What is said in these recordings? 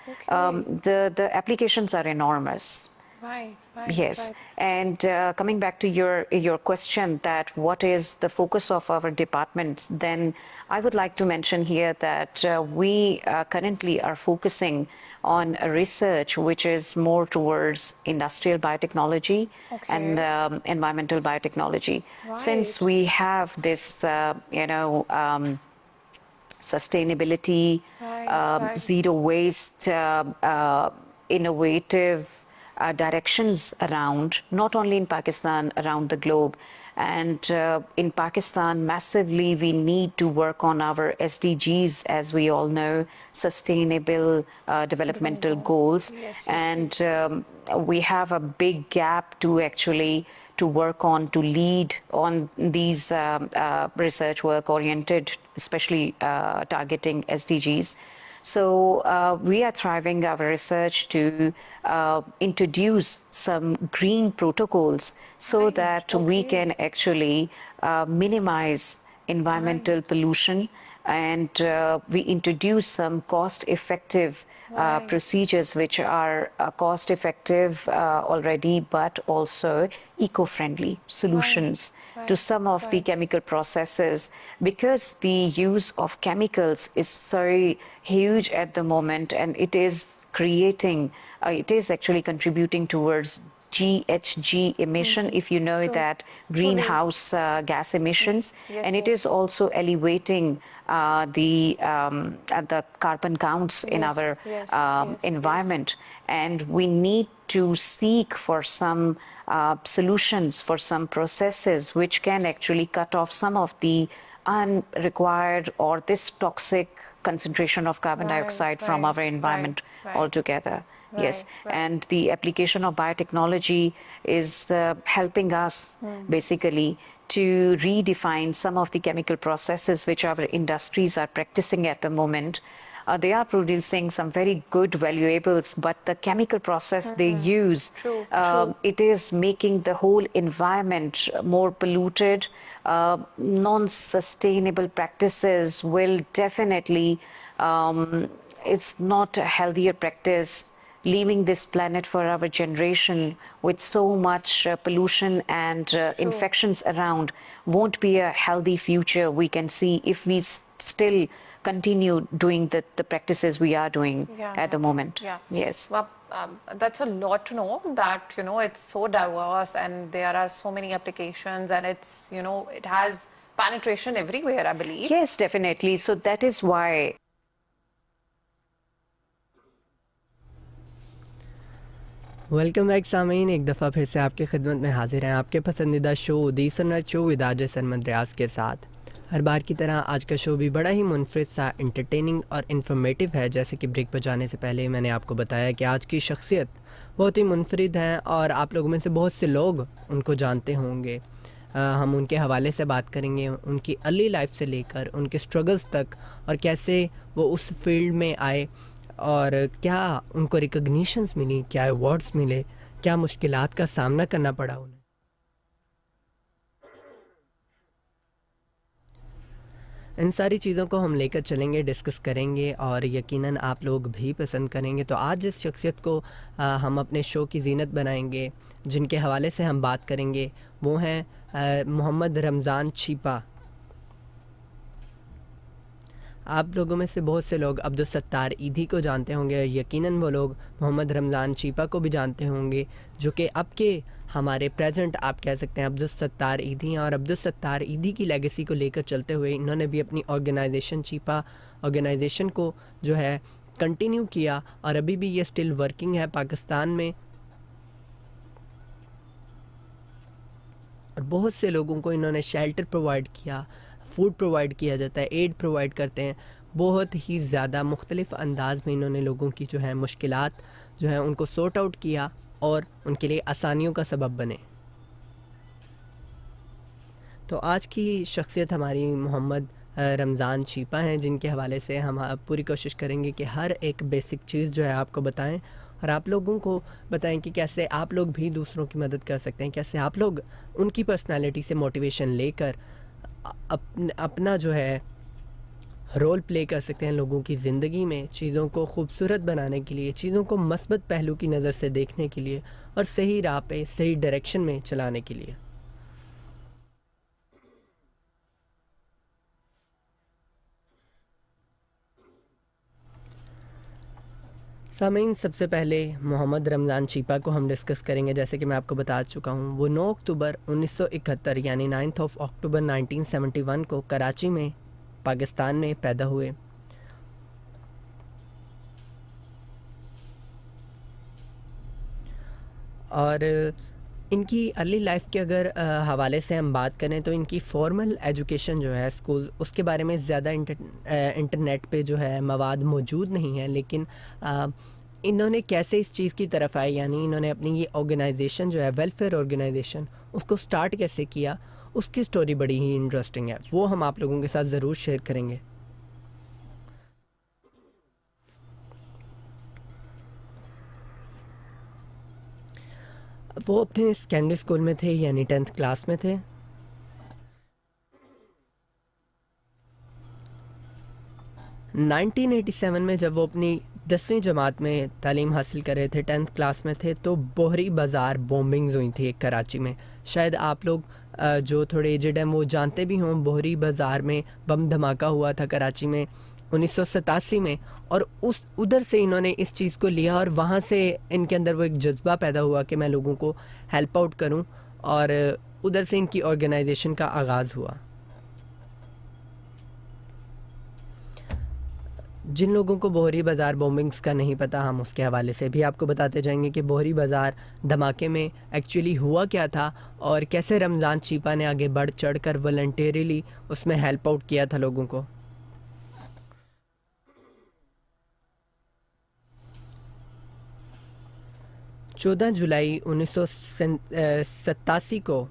Okay. The applications are enormous. Right. Yes, and coming back to your question that what is the focus of our department, then I would like to mention here that we currently are focusing on a research which is more towards industrial biotechnology and Okay. environmental biotechnology. Since Right. we have this, sustainability, Right. zero waste, innovative directions around, not only in Pakistan, around the globe. And in Pakistan, massively, we need to work on our SDGs, as we all know, sustainable Different developmental goal. goals. Yes. And we have a big gap to actually to work on, to lead on these research work oriented, especially targeting SDGs. So we are thriving our research to introduce some green protocols so Right. that we Okay. can actually minimize environmental Right. pollution, and we introduce some cost-effective Right. procedures which are cost-effective already, but also eco-friendly Right. solutions to Right. some of the Right. chemical processes, because the use of chemicals is so huge at the moment, and it is creating, it is actually contributing towards GHG emission, if you know True. that, True. Do. greenhouse gas emissions, and it is Yes. also elevating the carbon counts in our Yes. environment. And we need to seek for some solutions, for some processes which can actually cut off some of the unrequired or this toxic concentration of carbon Right. dioxide from Right. our Right. environment Right. altogether. Yes, Right. Right. and the application of biotechnology is helping us basically to redefine some of the chemical processes which our industries are practicing at the moment. They are producing some very good valuables, but the chemical process they use, True. True. it is making the whole environment more polluted. Non-sustainable practices will definitely, it's not a healthier practice, leaving this planet for our generation with so much pollution and True. infections around won't be a healthy future we can see if we still continue doing the practices we are doing Yeah. at the Yeah. moment. Yeah. Yes. Well, that's a lot to know that, it's so diverse and there are so many applications and it's, it has penetration everywhere, I believe. Yes, definitely. So that is why. Welcome back Sameen, एक दफ़ा फिर से आपकी खिदमत में हाजिर हैं आपके पसंदीदा show the sunrise show with RJ Sarmad Riaz के साथ। हर बार की तरह आज का शो भी बड़ा ही मुनफरिद सा, इंटरटेनिंग और इन्फॉर्मेटिव है। जैसे कि ब्रेक पर जाने से पहले मैंने आपको बताया कि आज की शख्सियत बहुत ही मुनफरिद हैं और आप लोगों में से बहुत से लोग उनको जानते होंगे। हम उनके हवाले से बात करेंगे, उनकी अर्ली लाइफ से लेकर उनके स्ट्रगल्स तक, और कैसे वो उस फील्ड में आए और क्या उनको रिकग्निशंस मिली, क्या अवार्ड्स मिले, क्या मुश्किलात का सामना करना पड़ा उन्हें। इन सारी चीज़ों को हम लेकर चलेंगे, डिस्कस करेंगे और यकीनन आप लोग भी पसंद करेंगे। तो आज जिस शख्सियत को हम अपने शो की जीनत बनाएंगे, जिनके हवाले से हम बात करेंगे, वो हैं मोहम्मद रमज़ान छिपा। आप लोगों में से बहुत से लोग अब्दुल सत्तार ईदी को जानते होंगे, यकीनन वो लोग मोहम्मद रमज़ान छिपा को भी जानते होंगे, जो कि अब के हमारे प्रेजेंट आप कह सकते हैं अब्दुल सत्तार ईदी हैं। और अब्दुल सत्तार ईदी की लेगेसी को लेकर चलते हुए इन्होंने भी अपनी ऑर्गेनाइजेशन छिपा ऑर्गेनाइजेशन को जो है कंटिन्यू किया और अभी भी ये स्टिल वर्किंग है पाकिस्तान में। और बहुत से लोगों को इन्होंने शेल्टर प्रोवाइड किया, फूड प्रोवाइड किया जाता है, एड प्रोवाइड करते हैं। बहुत ही ज़्यादा मुख्तलिफ़ अंदाज में इन्होंने लोगों की जो है मुश्किलात जो है उनको सॉर्ट आउट किया और उनके लिए आसानियों का सबब बने। तो आज की शख्सियत हमारी मोहम्मद रमज़ान छिपा हैं, जिनके हवाले से हम पूरी कोशिश करेंगे कि हर एक बेसिक चीज़ जो है आपको बताएं और आप लोगों को बताएं कि कैसे आप लोग भी दूसरों की मदद कर सकते हैं, कैसे आप लोग उनकी पर्सनालिटी से मोटिवेशन लेकर अपना जो है रोल प्ले कर सकते हैं लोगों की ज़िंदगी में, चीज़ों को खूबसूरत बनाने के लिए, चीज़ों को मस्बत पहलू की नज़र से देखने के लिए और सही राह पे सही डायरेक्शन में चलाने के लिए। सामीन, सबसे पहले मोहम्मद रमज़ान चीपा को हम डिस्कस करेंगे। जैसे कि मैं आपको बता चुका हूँ, वो 9 अक्टूबर 1971 यानी 9 अक्टूबर 1971 को कराची में पाकिस्तान में पैदा हुए। और इनकी अर्ली लाइफ के अगर हवाले से हम बात करें तो इनकी फॉर्मल एजुकेशन जो है स्कूल, उसके बारे में ज़्यादा इंटरनेट पे जो है मवाद मौजूद नहीं है, लेकिन इन्होंने कैसे इस चीज़ की तरफ आए, यानी इन्होंने अपनी ये ऑर्गेनाइजेशन जो है वेलफेयर ऑर्गेनाइजेशन, उसको स्टार्ट कैसे किया, उसकी स्टोरी बड़ी ही इंटरेस्टिंग है। वो हम आप लोगों के साथ ज़रूर शेयर करेंगे। वो अपने सेकेंडरी स्कूल में थे, यानी 10th क्लास में थे। नाइनटीन 1987 में जब वो अपनी 10वीं जमात में तालीम हासिल कर रहे थे, 10th क्लास में थे, तो बोहरी बाज़ार बॉम्बिंग्स हुई थी एक कराची में। शायद आप लोग जो थोड़े एजड हैं वो जानते भी हों, बोहरी बाज़ार में बम धमाका हुआ था कराची में 1987 में, और उस उधर से इन्होंने इस चीज़ को लिया और वहाँ से इनके अंदर वो एक जज्बा पैदा हुआ कि मैं लोगों को हेल्प आउट करूँ, और उधर से इनकी ऑर्गेनाइजेशन का आगाज़ हुआ। जिन लोगों को बोहरी बाज़ार बॉम्बिंग्स का नहीं पता, हम उसके हवाले से भी आपको बताते जाएंगे कि बोहरी बाज़ार धमाके में एक्चुअली हुआ क्या था और कैसे रमज़ान चीपा ने आगे बढ़ चढ़ कर वॉलंटियरली उसमें हेल्प आउट किया था लोगों को। 14 जुलाई 1987 को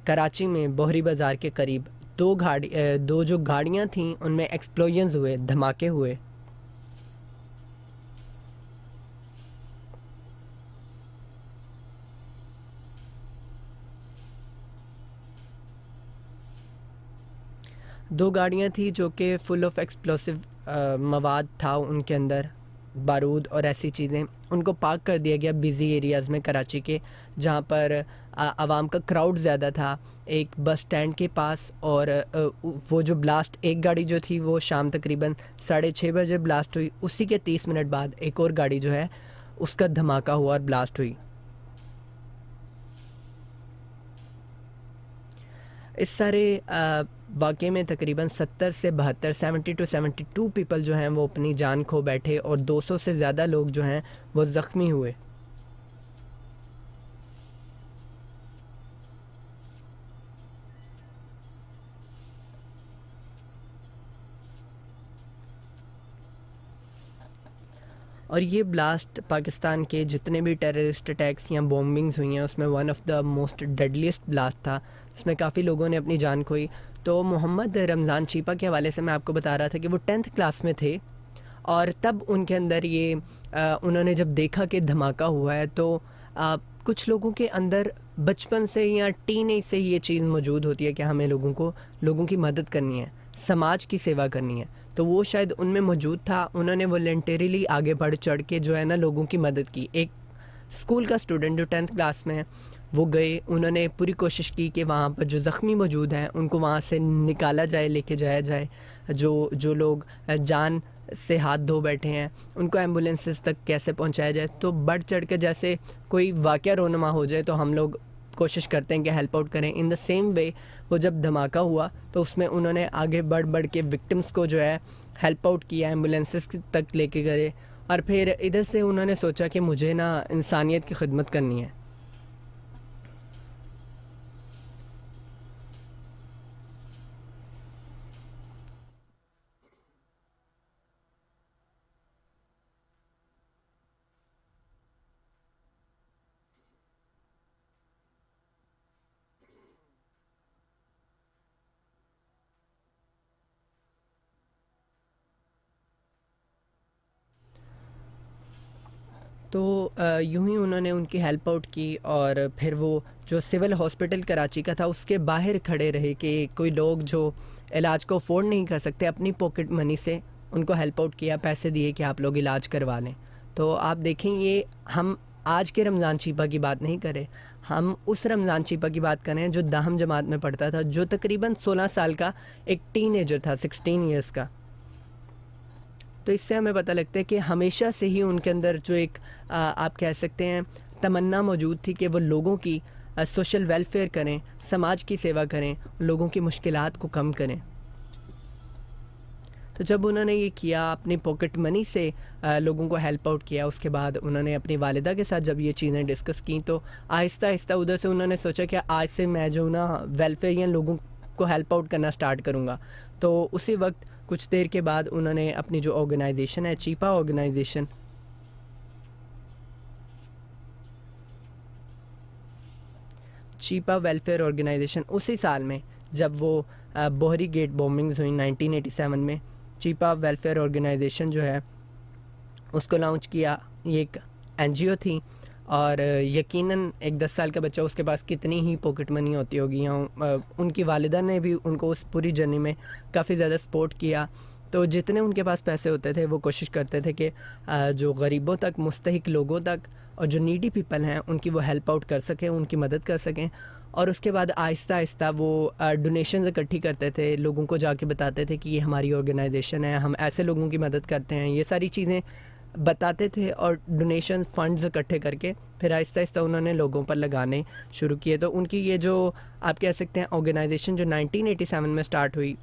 कराची में बोहरी बाज़ार के करीब दो जो गाड़ियाँ थीं उनमें एक्सप्लोजन्स हुए, धमाके हुए। दो गाड़ियाँ थी जो कि फुल ऑफ एक्सप्लोसिव मवाद था उनके अंदर, बारूद और ऐसी चीज़ें। उनको पार्क कर दिया गया बिज़ी एरियाज़ में कराची के, जहाँ पर आवाम का क्राउड ज़्यादा था, एक बस स्टैंड के पास। और वो जो ब्लास्ट, एक गाड़ी जो थी वो शाम तकरीबन 6:30 बजे ब्लास्ट हुई। उसी के 30 मिनट बाद एक और गाड़ी जो है उसका धमाका हुआ और ब्लास्ट हुई। इस सारे वाक़े में तकरीबन 70 से 72 70 to 72 पीपल जो हैं वो अपनी जान खो बैठे और 200 से ज़्यादा लोग जो हैं वो ज़ख्मी हुए। और ये ब्लास्ट पाकिस्तान के जितने भी टेररिस्ट अटैक्स या बॉम्बिंग्स हुई हैं उसमें one of the most deadliest blast था, जिसमें काफ़ी लोगों ने अपनी जान खोई। तो मोहम्मद रमज़ान चीपा के हवाले से मैं आपको बता रहा था कि वो 10th क्लास में थे, और तब उनके अंदर ये उन्होंने जब देखा कि धमाका हुआ है, तो कुछ लोगों के अंदर बचपन से या टीनेज से ये चीज़ मौजूद होती है कि हमें लोगों की मदद करनी है, समाज की सेवा करनी है। तो वो शायद उनमें मौजूद था। उन्होंने वॉलंटरीली आगे बढ़ चढ़ के जो है ना लोगों की मदद की। एक स्कूल का स्टूडेंट जो 10th क्लास में है वो गए, उन्होंने पूरी कोशिश की कि वहाँ पर जो ज़ख्मी मौजूद हैं उनको वहाँ से निकाला जाए, लेके जाया जाए। जो लोग जान से हाथ धो बैठे हैं उनको एम्बुलेंसेस तक कैसे पहुँचाया जाए। तो बढ़ चढ़ के जैसे कोई वाक़या रोनुमा हो जाए तो हम लोग कोशिश करते हैं कि हेल्प आउट करें। इन द सेम वे वो जब धमाका हुआ तो उसमें उन्होंने आगे बढ़ बढ़ के विक्टिम्स को जो है हेल्प आउट किया, एम्बुलेंसेस तक लेके गए, और फिर इधर से उन्होंने सोचा कि मुझे ना इंसानियत की खिदमत करनी है। तो यूं ही उन्होंने उनकी हेल्प आउट की, और फिर वो जो सिविल हॉस्पिटल कराची का था उसके बाहर खड़े रहे कि कोई लोग जो इलाज को अफोर्ड नहीं कर सकते, अपनी पॉकेट मनी से उनको हेल्प आउट किया, पैसे दिए कि आप लोग इलाज करवा लें। तो आप देखें, ये हम आज के रमज़ान चीपा की बात नहीं करें, हम उस रमज़ान चीपा की बात करें जो दाहम जमात में पढ़ता था, जो तकरीबन 16 साल का एक टीनेजर था, 16 ईयर्स का। तो इससे हमें पता लगता है कि हमेशा से ही उनके अंदर जो एक आप कह सकते हैं तमन्ना मौजूद थी कि वो लोगों की सोशल वेलफेयर करें, समाज की सेवा करें, लोगों की मुश्किलात को कम करें। तो जब उन्होंने ये किया, अपनी पॉकेट मनी से लोगों को हेल्प आउट किया, उसके बाद उन्होंने अपनी वालिदा के साथ जब ये चीज़ें डिस्कस की, तो आहिस्ता आहिस्ता उधर से उन्होंने सोचा कि आज से मैं जो ना वेलफेयर या लोगों को हेल्प आउट करना स्टार्ट करूँगा। तो उसी वक्त कुछ देर के बाद उन्होंने अपनी जो ऑर्गेनाइजेशन है, Chhipa organisation, Chhipa welfare organisation, उसी साल में जब वो बोहरी गेट बॉम्बिंग्स हुई 1987 में, चीपा वेलफेयर ऑर्गेनाइजेशन जो है उसको लॉन्च किया। ये एक एनजीओ थी और यकीनन एक 10 साल का बच्चा, उसके पास कितनी ही पॉकेट मनी होती होगी, या उनकी वालिदा ने भी उनको उस पूरी जर्नी में काफ़ी ज़्यादा सपोर्ट किया। तो जितने उनके पास पैसे होते थे वो कोशिश करते थे कि जो गरीबों तक, मुस्तहिक लोगों तक और जो नीडी पीपल हैं उनकी वो हेल्प आउट कर सकें, उनकी मदद कर सकें। और उसके बाद आहिस्ता आहिस्ता वो डोनेशन इकट्ठी करते थे, लोगों को जाके बताते थे कि ये हमारी ऑर्गेनाइजेशन है, हम ऐसे लोगों की मदद करते हैं, ये सारी चीज़ें बताते थे। और डोनेशन फंड्स इकट्ठे करके फिर आहिस्ता आहिस्ता उन्होंने लोगों पर लगाने शुरू किए। तो उनकी ये जो आप कह सकते हैं ऑर्गेनाइजेशन जो 1987 में स्टार्ट हुई,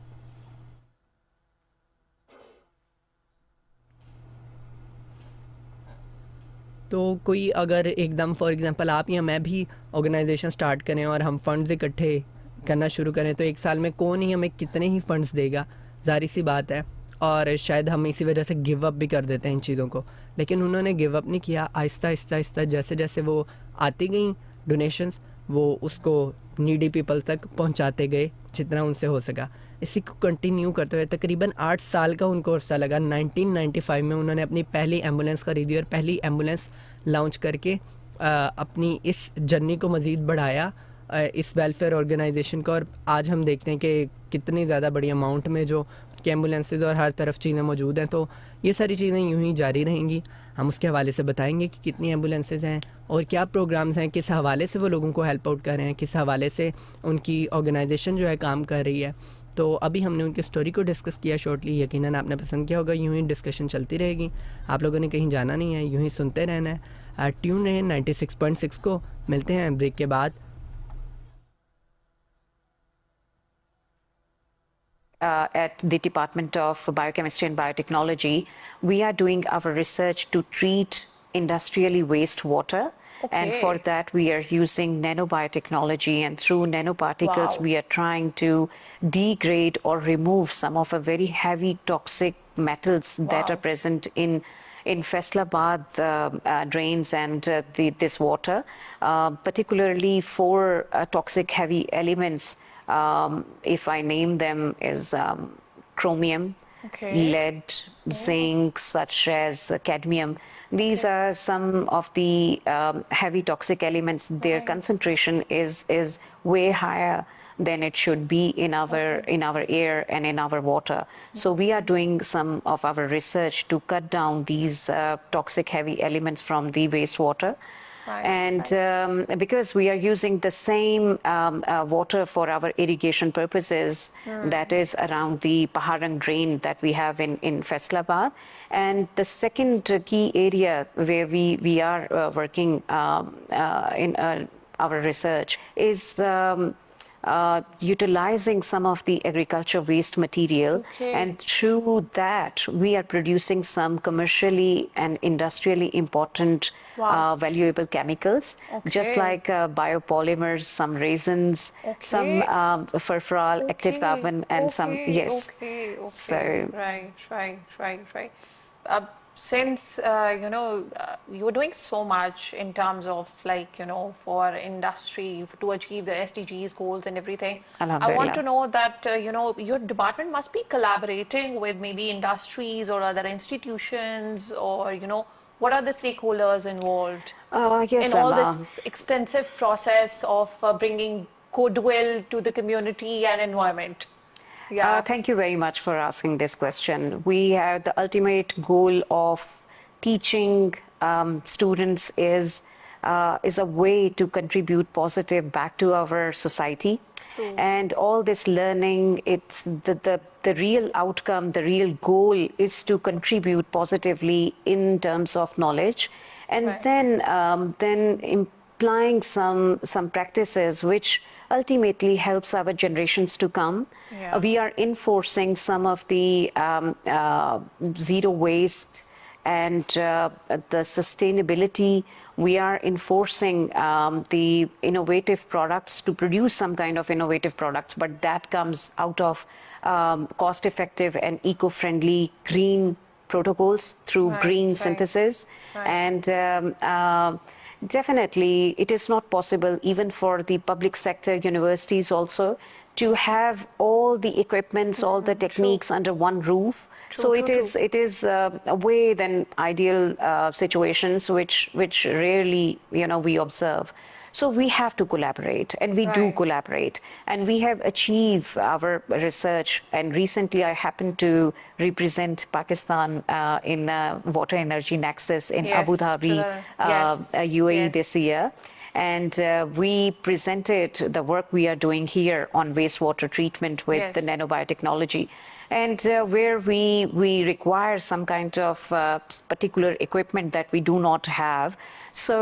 तो कोई अगर एकदम फॉर एग्जांपल आप या मैं भी ऑर्गेनाइजेशन स्टार्ट करें और हम फंड्स इकट्ठे करना शुरू करें, तो एक साल में कौन ही हमें कितने ही फंड्स देगा, ज़ाहिर सी बात है। और शायद हम इसी वजह से गिव अप भी कर देते हैं इन चीज़ों को। लेकिन उन्होंने गिव अप नहीं किया, आहिस्ता आहिस्ता आहिस्ता जैसे जैसे वो आती गई डोनेशंस, वो उसको नीडी पीपल तक पहुंचाते गए जितना उनसे हो सका। इसी को कंटिन्यू करते हुए तकरीबन 8 साल का उनको अरसा लगा। 1995 में उन्होंने अपनी पहली एम्बुलेंस खरीदी और पहली एम्बुलेंस लॉन्च करके अपनी इस जर्नी को मज़ीद बढ़ाया, इस वेलफेयर ऑर्गेनाइजेशन को। और आज हम देखते हैं कि कितनी ज़्यादा बड़ी अमाउंट में जो कि एम्बुलेंसेज और हर तरफ चीज़ें मौजूद हैं। तो ये सारी चीज़ें यूं ही जारी रहेंगी। हम उसके हवाले से बताएंगे कि कितनी एम्बुलेंसेज हैं और क्या प्रोग्राम्स हैं, किस हवाले से वो लोगों को हेल्प आउट कर रहे हैं, किस हवाले से उनकी ऑर्गेनाइजेशन जो है काम कर रही है। तो अभी हमने उनकी स्टोरी को डिस्कस किया शॉर्टली, यकीनन आपने पसंद किया होगा। यूं ही डिस्कशन चलती रहेगी, आप लोगों ने कहीं जाना नहीं है, यूं ही सुनते रहना है। ट्यून रहें 96.6 को। मिलते हैं ब्रेक के बाद। At the Department of Biochemistry and Biotechnology, we are doing our research to treat industrially wastewater. And for that, we are using nanobiotechnology, and through nanoparticles, we are trying to degrade or remove some of a very heavy toxic metals that are present in Faisalabad drains and this water, particularly 4 toxic heavy elements. If I name them, is chromium, lead, zinc, such as cadmium. These are some of the heavy toxic elements. Their concentration is way higher than it should be in our air and in our water. So we are doing some of our research to cut down these toxic heavy elements from the wastewater. And because we are using the same water for our irrigation purposes, that is around the Paharang drain that we have in Faisalabad. And the second key area where we are working in our research is utilizing some of the agriculture waste material, and through that we are producing some commercially and industrially important valuable chemicals, just like biopolymers, some resins, some furfural, active carbon, and some so right. Since you're doing so much in terms of for industry to achieve the SDGs goals and everything, I want to know that your department must be collaborating with maybe industries or other institutions, or what are the stakeholders involved in all this extensive process of bringing goodwill to the community and environment? Yeah. Thank you very much for asking this question. We have the ultimate goal of teaching students is a way to contribute positive back to our society. True. And all this learning, it's the real outcome, the real goal is to contribute positively in terms of knowledge, and Right. then implying some practices which ultimately helps our generations to come. Yeah. We are enforcing some of the zero waste and the sustainability. We are enforcing the innovative products to produce some kind of innovative products, but that comes out of cost-effective and eco-friendly green protocols through Right, green right, synthesis. right. And definitely, it is not possible even for the public sector universities also to have all the equipments, all the techniques under one roof. So True, true, true. it is a way than ideal situations which rarely we observe. So we have to collaborate, and we do Right. collaborate, and we have achieved our research. And recently, I happened to represent Pakistan in Water Energy Nexus in Yes, Abu Dhabi, yes, UAE yes. this year. And we presented the work we are doing here on wastewater treatment with the Yes. nanobiotechnology, and where we require some kind of particular equipment that we do not have. So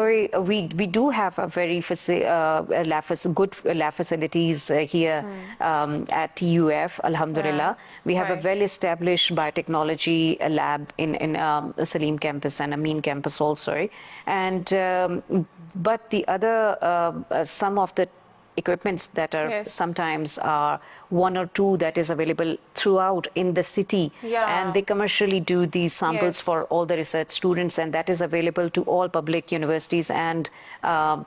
we do have a very good lab facilities here at TUF, Alhamdulillah. We have a Right. well-established biotechnology lab in Salim campus and Amin campus also. And but the other some of the equipments that are Yes. sometimes are one or two that is available throughout in the city, Yeah. and they commercially do these samples Yes. for all the research students, and that is available to all public universities and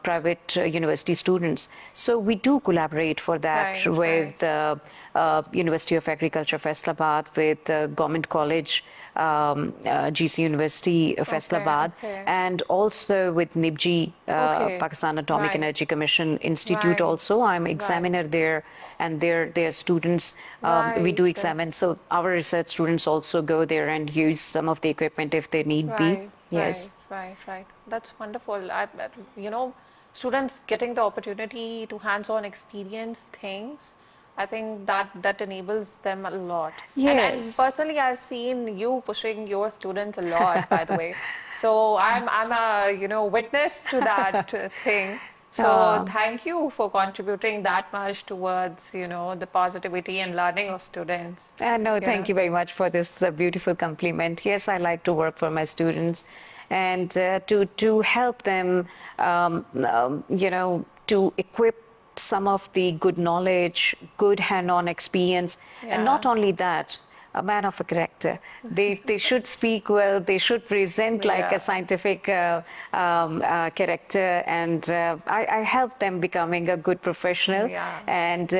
private university students. So we do collaborate for that Right, with University of Agriculture Faisalabad, with Government College, GC University Faisalabad, okay. and also with NIBG, Okay. Pakistan Atomic Right. Energy Commission Institute. Right. Also, I'm examiner there, and their students we do Right. examine. So our research students also go there and use some of the equipment if they need be. Right, Yes. right. That's wonderful. Students getting the opportunity to hands-on experience things, I think that enables them a lot. And Yes. personally, I've seen you pushing your students a lot, by the way. So I'm a witness to that thing. So thank you for contributing that much towards the positivity and learning of students. No, thank you very much for this beautiful compliment. Yes, I like to work for my students, and to help them, to equip some of the good knowledge, good hand-on experience, and not Yeah. only that, a man of a character. They should speak well. They should present like Yeah. a scientific character, and I help them becoming a good professional. Yeah. And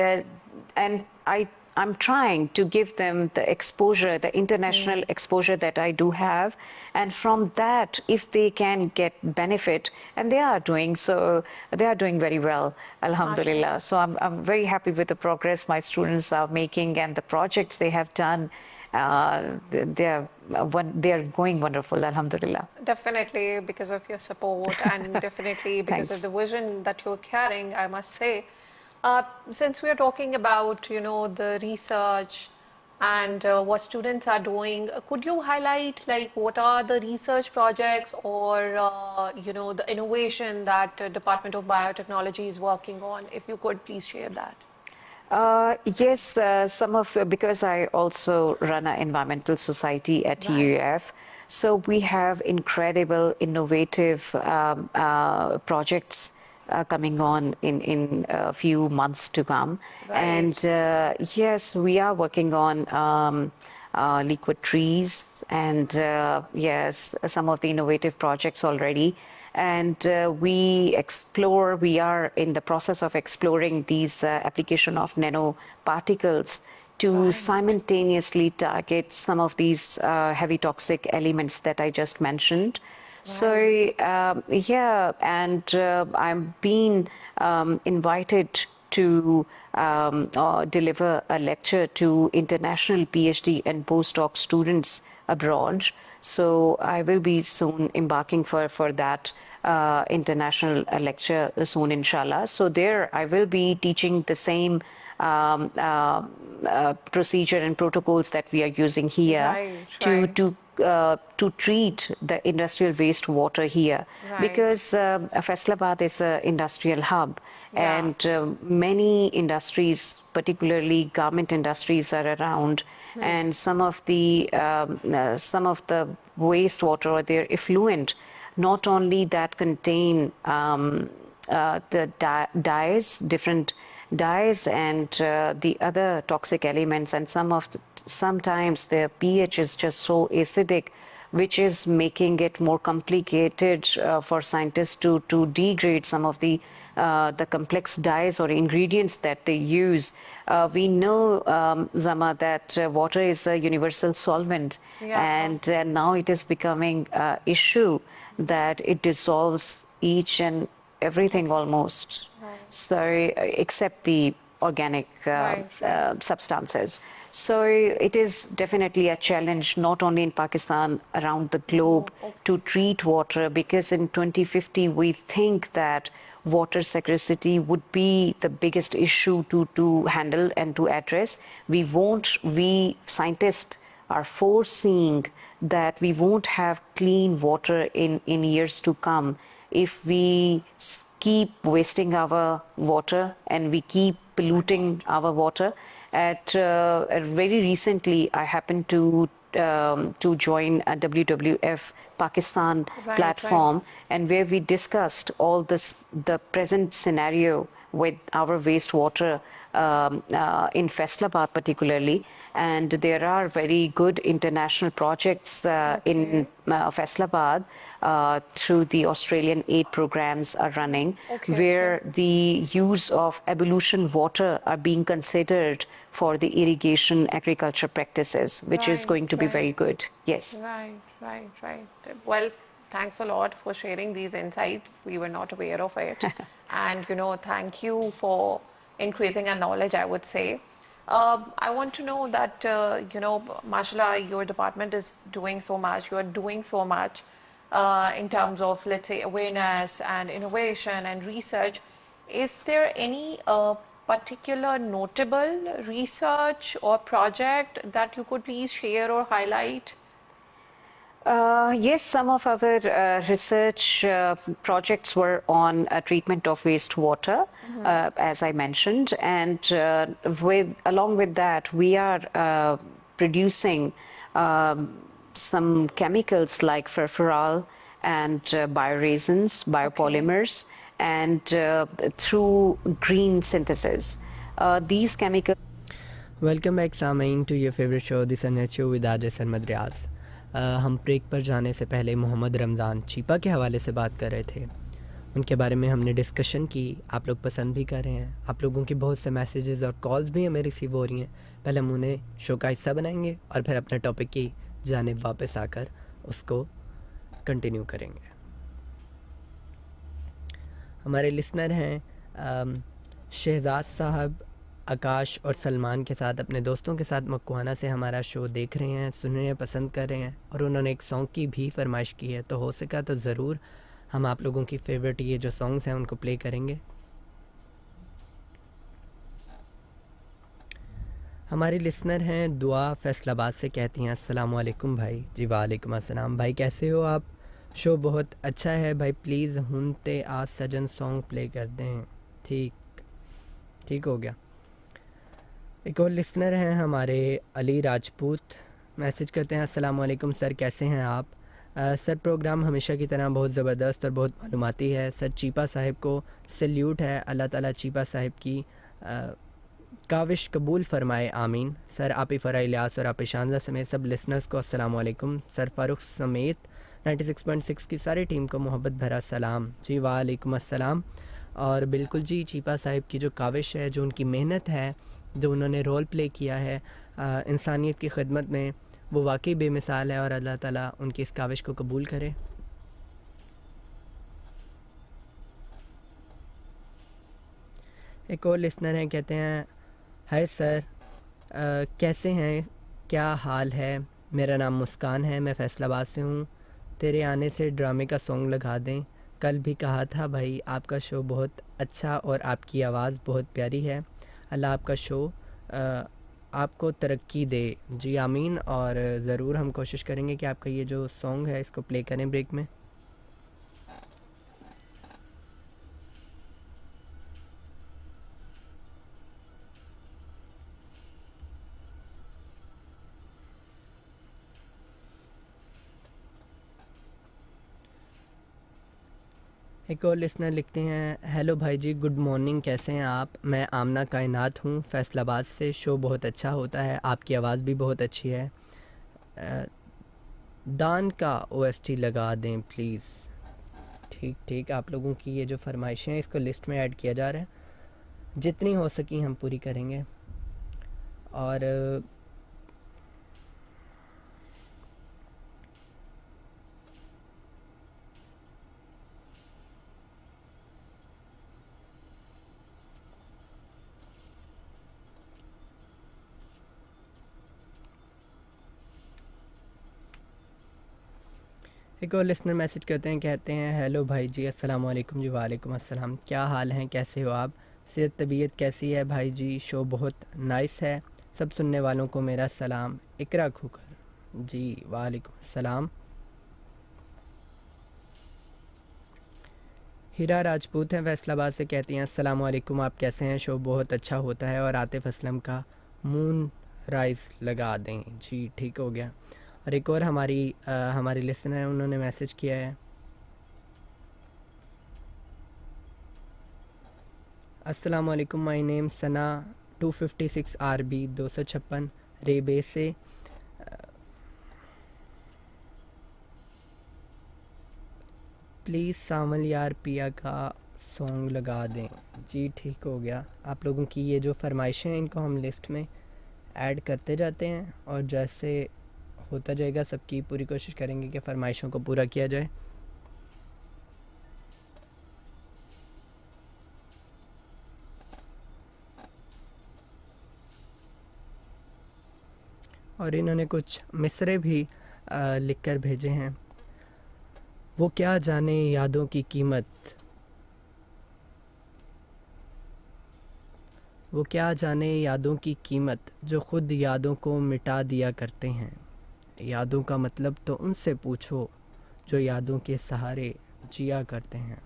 I'm trying to give them the exposure, the international exposure that I do have, and from that, if they can get benefit, and they are doing so, they are doing very well, Alhamdulillah. So I'm very happy with the progress my students are making and the projects they have done. They're going wonderful, Alhamdulillah. Definitely because of your support and definitely because of Thanks. the vision that you're carrying, I must say. Since we're talking about, the research and what students are doing, could you highlight like what are the research projects or, the innovation that Department of Biotechnology is working on? If you could please share that. Yes, because I also run an environmental society at Right. UF, so we have incredible, innovative projects coming on in a few months to come. Right. And yes, we are working on liquid trees and yes, some of the innovative projects already. And we are in the process of exploring these application of nanoparticles to simultaneously target some of these heavy toxic elements that I just mentioned. So yeah, and I'm being invited to deliver a lecture to international PhD and postdoc students abroad. So I will be soon embarking for that international lecture soon, inshallah. So there I will be teaching the same procedure and protocols that we are using here to treat the industrial wastewater here, because Faisalabad is an industrial hub, and many industries, particularly garment industries, are around, and some of the wastewater or their effluent, not only that contain the dyes, different dyes, and the other toxic elements, and sometimes the pH is just so acidic, which is making it more complicated for scientists to degrade some of the complex dyes or ingredients that they use. We know, Zama, that water is a universal solvent, and now it is becoming an issue that it dissolves each and everything almost, so except the organic substances. So it is definitely a challenge, not only in Pakistan, around the globe, to treat water, because in 2050 we think that water scarcity would be the biggest issue to handle and to address. We scientists are foreseeing that we won't have clean water in years to come if we keep wasting our water and we keep polluting our water. Very recently, I happened to join a WWF Pakistan platform, and where we discussed all the present scenario with our wastewater in Faisalabad particularly, and there are very good international projects in Faisalabad through the Australian aid programs are running, where the use of ablution water are being considered for the irrigation agriculture practices, which is going to be very good. Yes. Right. Well, thanks a lot for sharing these insights. We were not aware of it. And, thank you for increasing our knowledge, I would say. I want to know that, mashallah, your department is doing so much. You are doing so much in terms of, let's say, awareness and innovation and research. Is there any particular notable research or project that you could please share or highlight? Yes, some of our research projects were on treatment of wastewater, as I mentioned, and along with that, we are producing some chemicals like furfural and bioresins, biopolymers, and through green synthesis. These chemicals. Welcome back, Samein, to your favorite show, The Sunday Show with Rj Sarmad Riaz. हम break पर जाने से पहले मोहम्मद रमज़ान चीपा के हवाले से बात कर रहे थे, उनके बारे में हमने डिस्कशन की। आप लोग पसंद भी कर रहे हैं, आप लोगों के बहुत से मैसेजेस और कॉल्स भी हमें रिसीव हो रही हैं। पहले हम उन्हें शो का हिस्सा बनाएंगे और फिर अपने टॉपिक की जानिब वापस आकर उसको कंटिन्यू करेंगे। हमारे लिसनर हैं शहजाद साहब आकाश और सलमान के साथ, अपने दोस्तों के साथ मकवाना से हमारा शो देख रहे हैं, सुन रहे हैं, पसंद कर रहे हैं, और उन्होंने एक सॉन्ग की भी फरमाइश की है। तो हो सका तो ज़रूर हम आप लोगों की फेवरेट ये जो सॉन्ग्स हैं उनको प्ले करेंगे। हमारी लिसनर हैं दुआ फैसलाबाद से, कहती हैं अस्सलाम वालेकुम भाई। जी वालेकुम अस्सलाम भाई, कैसे हो आप? शो बहुत अच्छा है भाई, प्लीज़ हुनते आज सजन सॉन्ग प्ले कर दें। ठीक हो गया। एक और लिसनर हैं हमारे अली राजपूत, मैसेज करते हैं अस्सलाम वालेकुम सर, कैसे हैं आप? सर प्रोग्राम हमेशा की तरह बहुत ज़बरदस्त और बहुत मालूमाती है। सर चीपा साहिब को सल्यूट है, अल्लाह ताला चीपा साहिब की काविश कबूल फरमाए, आमीन। सर आप फ़रा इलियास और आप शानजा समेत सब लिसनर्स को अस्सलाम वालेकुम। सर फ़ारूक समेत 96.6 की सारी टीम को मोहब्बत भरा सलाम। जी वालेकुम अस्सलाम। और बिल्कुल जी, चीपा साहिब की जो काविश है, जो उनकी मेहनत है, जो उन्होंने रोल प्ले किया है इंसानियत की खिदमत में, वो वाकई बेमिसाल है, और अल्लाह ताला उनकी इस काविश को कबूल करे। एक और लिसनर हैं, कहते हैं हाय सर, कैसे हैं, क्या हाल है, मेरा नाम मुस्कान है, मैं फैसलाबाद से हूँ, तेरे आने से ड्रामे का सॉन्ग लगा दें। कल भी कहा था भाई, आपका शो बहुत अच्छा और आपकी आवाज़ बहुत प्यारी है। अल्लाह आपका शो आपको तरक्की दे। जी आमीन। और ज़रूर हम कोशिश करेंगे कि आपका ये जो सॉन्ग है इसको प्ले करें ब्रेक में। एक और लिसनर लिखते हैं, हेलो भाई जी, गुड मॉर्निंग, कैसे हैं आप? मैं आमना कायनात हूँ फैसलाबाद से। शो बहुत अच्छा होता है, आपकी आवाज़ भी बहुत अच्छी है। दान का ओएसटी लगा दें प्लीज़। ठीक ठीक, आप लोगों की ये जो फरमाइशें हैं इसको लिस्ट में ऐड किया जा रहा है, जितनी हो सकी हम पूरी करेंगे। और एक और लिसनर मैसेज करते हैं, कहते हैं हेलो भाई जी, अस्सलाम वालेकुम। जी वालेकुम अस्सलाम, क्या हाल हैं, कैसे हो आप? सेहत तबीयत कैसी है भाई जी? शो बहुत नाइस है, सब सुनने वालों को मेरा सलाम। इकरा खुकर। जी वालेकुम अस्सलाम। हीरा राजपूत हैं फैसलाबाद से, कहती हैं अस्सलाम वालेकुम, आप कैसे हैं? शो बहुत अच्छा होता है और आतिफ असलम का मून राइज लगा दें। जी ठीक हो गया। और एक और हमारी लिसनर है, उन्होंने मैसेज किया है, अस्सलाम वालेकुम, माय नेम सना 256 RB 256 रेबे से। प्लीज़ सामल यार पिया का सॉन्ग लगा दें। जी ठीक हो गया। आप लोगों की ये जो फरमाइशें हैं इनको हम लिस्ट में ऐड करते जाते हैं और जैसे होता जाएगा सबकी पूरी कोशिश करेंगे कि फरमाइशों को पूरा किया जाए। और इन्होंने कुछ मिसरे भी लिख कर भेजे हैं। वो क्या जाने यादों की कीमत, वो क्या जाने यादों की कीमत, जो ख़ुद यादों को मिटा दिया करते हैं। यादों का मतलब तो उनसे पूछो जो यादों के सहारे जिया करते हैं।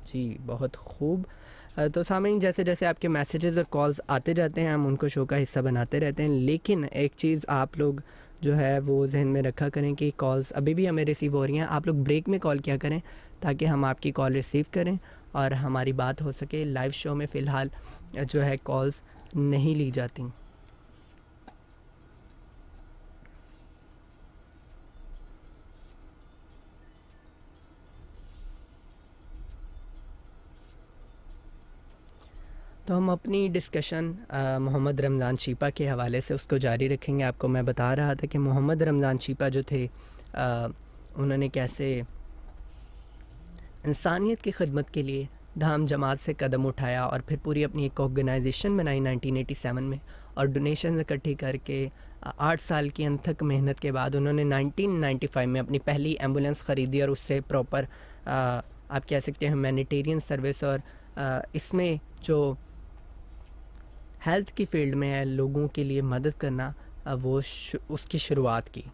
जी बहुत खूब। तो सामईन, जैसे जैसे आपके मैसेजेस और कॉल्स आते जाते हैं हम उनको शो का हिस्सा बनाते रहते हैं, लेकिन एक चीज़ आप लोग जो है वो जहन में रखा करें कि कॉल्स अभी भी हमें रिसीव हो रही हैं। आप लोग ब्रेक में कॉल किया करें ताकि हम आपकी कॉल रिसीव करें और हमारी बात हो सके। लाइव शो में फ़िलहाल जो है कॉल्स नहीं ली जाती। तो हम अपनी डिस्कशन मोहम्मद रमज़ान चिपा के हवाले से उसको जारी रखेंगे। आपको मैं बता रहा था कि मोहम्मद रमज़ान चिपा जो थे उन्होंने कैसे इंसानियत की खिदमत के लिए धाम जमात से कदम उठाया और फिर पूरी अपनी एक ऑर्गेनाइजेशन बनाई 1987 में, और डोनेशन इकट्ठी करके 8 साल की अनथक मेहनत के बाद उन्होंने 1995 में अपनी पहली एम्बुलेंस ख़रीदी और उससे प्रॉपर आप कह सकते हैं ह्यूमैनिटेरियन सर्विस और इसमें जो हेल्थ की फील्ड में है लोगों के लिए मदद करना वो उसकी शुरुआत की।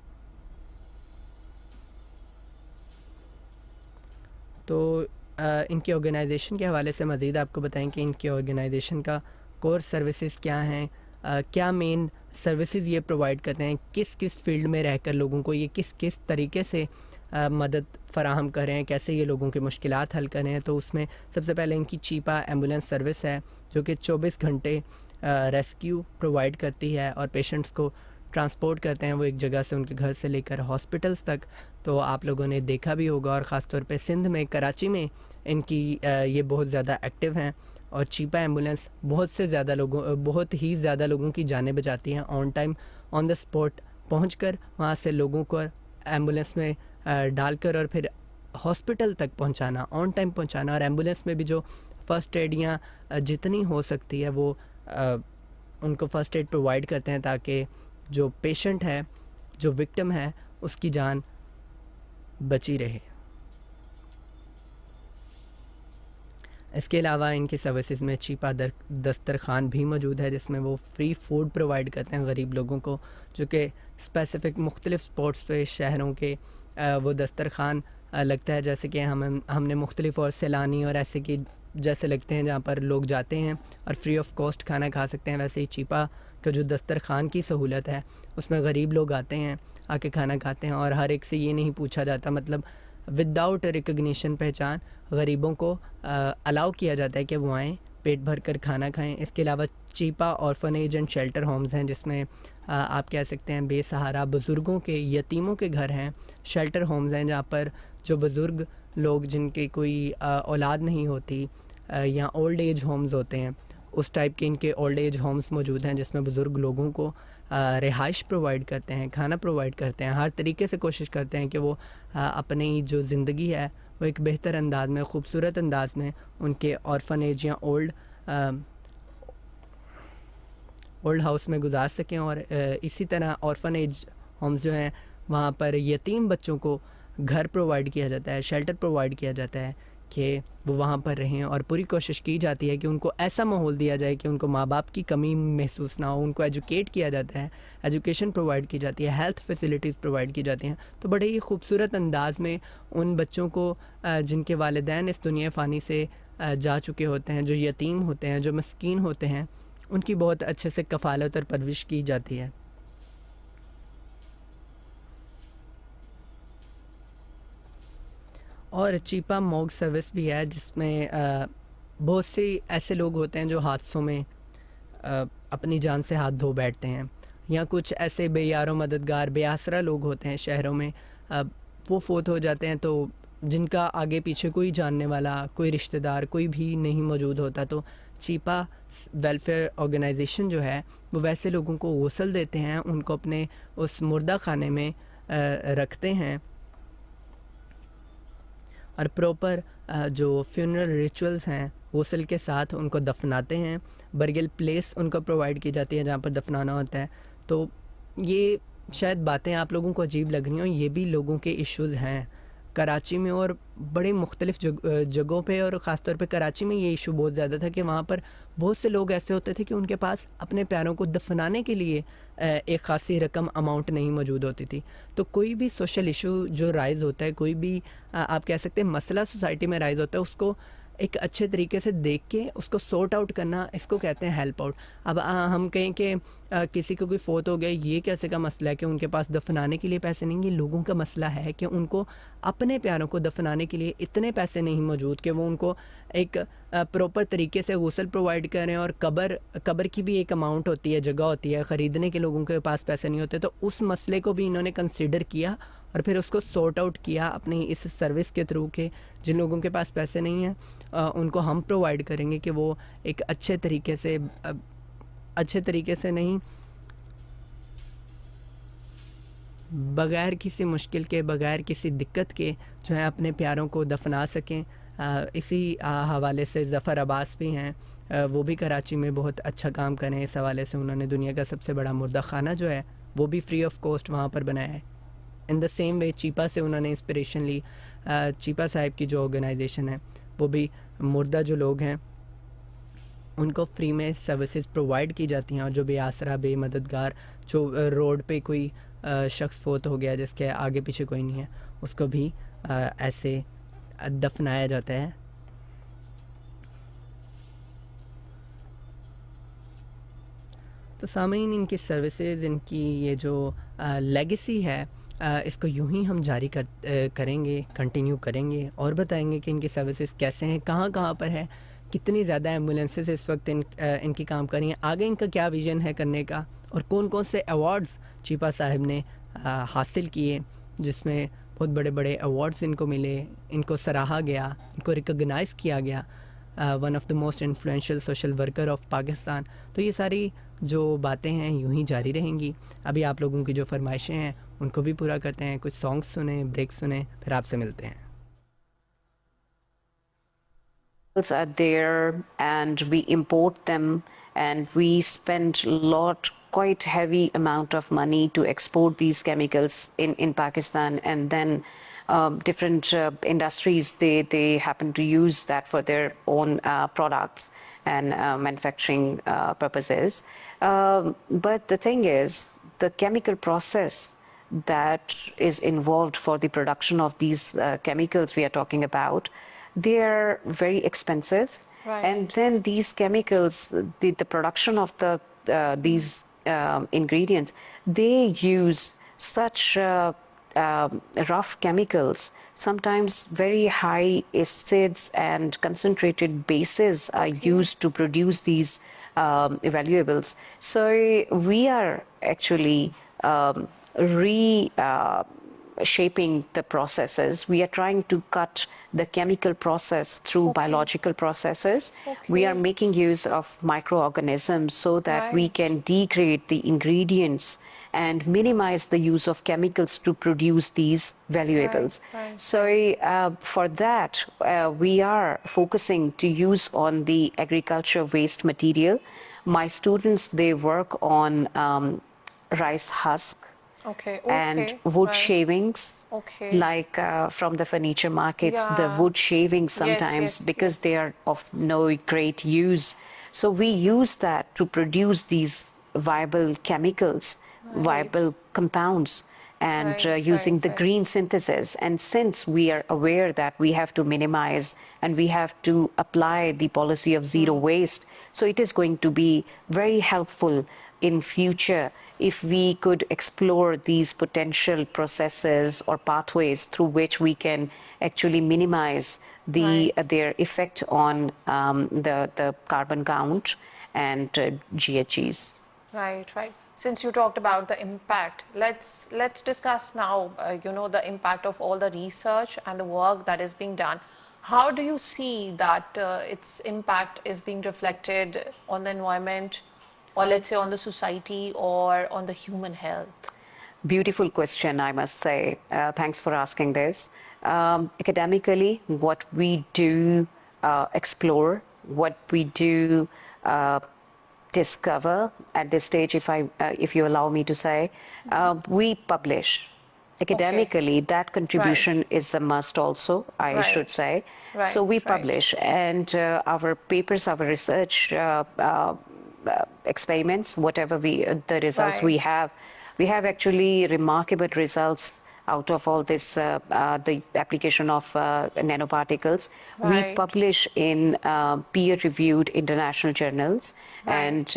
तो इनकी ऑर्गेनाइजेशन के हवाले से मज़ीद आपको बताएं कि इनकी ऑर्गेनाइजेशन का कोर सर्विसेज क्या हैं, क्या मेन सर्विसेज ये प्रोवाइड करते हैं, किस किस फील्ड में रहकर लोगों को ये किस किस तरीके से मदद फ़राहम कर रहे हैं, कैसे ये लोगों की मुश्किलात हल कर रहे हैं। तो उसमें सबसे पहले इनकी चीपा एम्बुलेंस सर्विस है जो कि 24 घंटे रेस्क्यू प्रोवाइड करती है और पेशेंट्स को ट्रांसपोर्ट करते हैं वो एक जगह से उनके घर से लेकर हॉस्पिटल्स तक। तो आप लोगों ने देखा भी होगा और ख़ास तौर पे सिंध में, कराची में इनकी ये बहुत ज़्यादा एक्टिव हैं और चीपा एम्बुलेंस बहुत ही ज़्यादा लोगों की जानें बचाती हैं। On time on the spot पहुंचकर वहां से लोगों को एम्बुलेंस में डालकर और फिर हॉस्पिटल तक पहुंचाना, ऑन टाइम पहुंचाना। और एम्बुलेंस में भी जो फ़र्स्ट एड या जितनी हो सकती है वो उनको फ़र्स्ट एड प्रोवाइड करते हैं ताकि जो पेशेंट है, जो विक्टिम है, उसकी जान बची रहे। इसके अलावा इनकी सर्विसेज में चिपा दस्तरखान भी मौजूद है, जिसमें वो फ्री फूड प्रोवाइड करते हैं गरीब लोगों को, जो कि स्पेसिफ़िक मुख्तलिफ़ स्पॉट्स पे शहरों के वो दस्तरखान लगता है, जैसे कि हमने मुख्तलिफ़ और सैलानी और ऐसे कि जैसे लगते हैं जहाँ पर लोग जाते हैं और फ्री ऑफ कॉस्ट खाना खा सकते हैं। वैसे ही चिपा का जो दस्तरखान की सहूलत है उसमें गरीब लोग आते हैं, आके खाना खाते हैं और हर एक से ये नहीं पूछा जाता, मतलब विदाउट रिकग्निशन पहचान गरीबों को अलाउ किया जाता है कि वो आएँ, पेट भर कर खाना खाएं। इसके अलावा चिपा ऑर्फनेज एंड शेल्टर होम्स हैं, जिसमें आप कह सकते हैं बेसहारा बुज़ुर्गों के, यतीमों के घर हैं। शेल्टर होम्स हैं जहाँ पर जो बुज़ुर्ग लोग जिनके कोई औलाद नहीं होती या ओल्ड एज होम्स होते हैं, उस टाइप के इनके ओल्ड एज होम्स मौजूद हैं, जिसमें बुज़ुर्ग लोगों को रिहाइश प्रोवाइड करते हैं, खाना प्रोवाइड करते हैं, हर तरीके से कोशिश करते हैं कि वो अपनी जो ज़िंदगी है वो एक बेहतर अंदाज में, ख़ूबसूरत अंदाज में उनके ऑर्फनेज या ओल्ड हाउस में गुजार सकें। और इसी तरह ऑर्फनेज होम्स जो हैं वहाँ पर यतीम बच्चों को घर प्रोवाइड किया जाता है, शेल्टर प्रोवाइड किया जाता है कि वो वहाँ पर रहें, और पूरी कोशिश की जाती है कि उनको ऐसा माहौल दिया जाए कि उनको माँ बाप की कमी महसूस ना हो। उनको एजुकेट किया जाता है, एजुकेशन प्रोवाइड की जाती है, हेल्थ फैसिलिटीज़ प्रोवाइड की जाती हैं। तो बड़े ही खूबसूरत अंदाज में उन बच्चों को जिनके वालिदैन इस दुनिया फ़ानी से जा चुके होते हैं, जो यतीम होते हैं, जो मस्कीन होते हैं, उनकी बहुत अच्छे से कफ़ालत और परवरिश की जाती है। और चिपा मॉग सर्विस भी है, जिसमें बहुत से ऐसे लोग होते हैं जो हादसों में अपनी जान से हाथ धो बैठते हैं, या कुछ ऐसे बेयारो मददगार बेआसरा लोग होते हैं शहरों में, वो फोत हो जाते हैं तो जिनका आगे पीछे कोई जानने वाला, कोई रिश्तेदार, कोई भी नहीं मौजूद होता, तो चिपा वेलफेयर ऑर्गेनाइजेशन जो है वो वैसे लोगों को गौसल देते हैं, उनको अपने उस मुर्दा खाने में रखते हैं और प्रॉपर जो फ्यूनरल रिचुअल्स हैं गौसल के साथ उनको दफनाते हैं। बरियल प्लेस उनको प्रोवाइड की जाती है जहाँ पर दफनाना होता है। तो ये शायद बातें आप लोगों को अजीब लग रही हों, ये भी लोगों के इश्यूज़ हैं कराची में और बड़े मुख्तलिफ़ जगहों पे, और ख़ास तौर पे कराची में ये इशू बहुत ज़्यादा था कि वहाँ पर बहुत से लोग ऐसे होते थे कि उनके पास अपने प्यारों को दफनाने के लिए एक ख़ासी रकम अमाउंट नहीं मौजूद होती थी। तो कोई भी सोशल इशू जो राइज़ होता है, कोई भी आप कह सकते हैं मसला सोसाइटी में राइज़ होता है, उसको एक अच्छे तरीके से देख के उसको सॉर्ट आउट करना, इसको कहते हैं हेल्प आउट। अब हम कहें कि किसी को कोई फोत हो गया, ये कैसे का मसला है कि उनके पास दफनाने के लिए पैसे नहीं। ये लोगों का मसला है कि उनको अपने प्यारों को दफनाने के लिए इतने पैसे नहीं मौजूद कि वो उनको एक प्रॉपर तरीके से गौसल प्रोवाइड करें। और कब्र की भी एक अमाउंट होती है, जगह होती है, ख़रीदने के लोगों के पास पैसे नहीं होते। तो उस मसले को भी इन्होंने कंसिडर किया और फिर उसको सॉर्ट आउट किया अपनी इस सर्विस के थ्रू के जिन लोगों के पास पैसे नहीं हैं उनको हम प्रोवाइड करेंगे कि वो एक अच्छे तरीके से नहीं, बग़ैर किसी मुश्किल के, बग़ैर किसी दिक्कत के जो है अपने प्यारों को दफना सकें। इसी हवाले से ज़फ़र अब्बास भी हैं, वो भी कराची में बहुत अच्छा काम करें इस हवाले से। उन्होंने दुनिया का सबसे बड़ा मुर्दा खाना जो है वो भी फ्री ऑफ कॉस्ट वहाँ पर बनाया है। इन द सेम वे चिपा से उन्होंने इंस्पिरेशन ली। चिपा साहिब की जो ऑर्गेनाइजेशन है वो भी मुर्दा जो लोग हैं उनको फ्री में सर्विसेज प्रोवाइड की जाती हैं, और जो बेआसरा बेमददगार, जो रोड पे कोई शख्स फोत हो गया जिसके आगे पीछे कोई नहीं है, उसको भी ऐसे दफनाया जाता है। तो सामीन, इनकी सर्विसेज, इनकी ये जो लेगेसी है, इसको यूं ही हम जारी करेंगे, कंटिन्यू करेंगे और बताएंगे कि इनकी सर्विसेज कैसे हैं, कहाँ कहाँ पर है, कितनी ज़्यादा एम्बुलेंसेस इस वक्त इनकी काम कर रही हैं, आगे इनका क्या विज़न है करने का, और कौन कौन से अवार्ड्स चिपा साहिब ने हासिल किए, जिसमें बहुत बड़े बड़े अवार्ड्स इनको मिले, इनको सराहा गया, इनको रिकॉग्नाइज़ किया गया, one of the most influential social worker of Pakistan. तो ये सारी जो बातें हैं यूं ही जारी रहेंगी। अभी आप लोगों की जो फरमाइशें हैं उनको भी पूरा करते हैं, कुछ सॉन्ग्स सुने, ब्रेक सुने, फिर आपसे मिलते हैं। are there and we import them, and we spend quite heavy amount of money to export these chemicals in Pakistan, and then different industries, they happen to use that for their own products and manufacturing purposes. But the thing is, the chemical process that is involved for the production of these chemicals we are talking about, they're very expensive. Right. And then these chemicals, the production of these ingredients, they use such rough chemicals. Sometimes very high acids and concentrated bases are used to produce these valuables. So we are actually reshaping the processes. We are trying to cut the chemical process through biological processes. We are making use of microorganisms so that we can degrade the ingredients and minimize the use of chemicals to produce these valuables. So for that, we are focusing to use on the agriculture waste material. My students, they work on rice husk, and wood shavings, like from the furniture markets, the wood shavings sometimes, because they are of no great use. So we use that to produce these viable chemicals, viable compounds, and using the green synthesis. And since we are aware that we have to minimize and we have to apply the policy of zero waste, so it is going to be very helpful in future if we could explore these potential processes or pathways through which we can actually minimize their effect on the carbon count and GHGs. Right. Since you talked about the impact, let's discuss now, the impact of all the research and the work that is being done. How do you see that its impact is being reflected on the environment, or let's say on the society, or on the human health? Beautiful question, I must say. Thanks for asking this. Academically, what we do explore, what we do discover at this stage, if you allow me to say, we publish. Academically, that contribution is a must also, I should say. So we publish, and our papers, our research experiments, whatever the results we have actually remarkable results out of all this, the application of nanoparticles. We publish in peer-reviewed international journals, and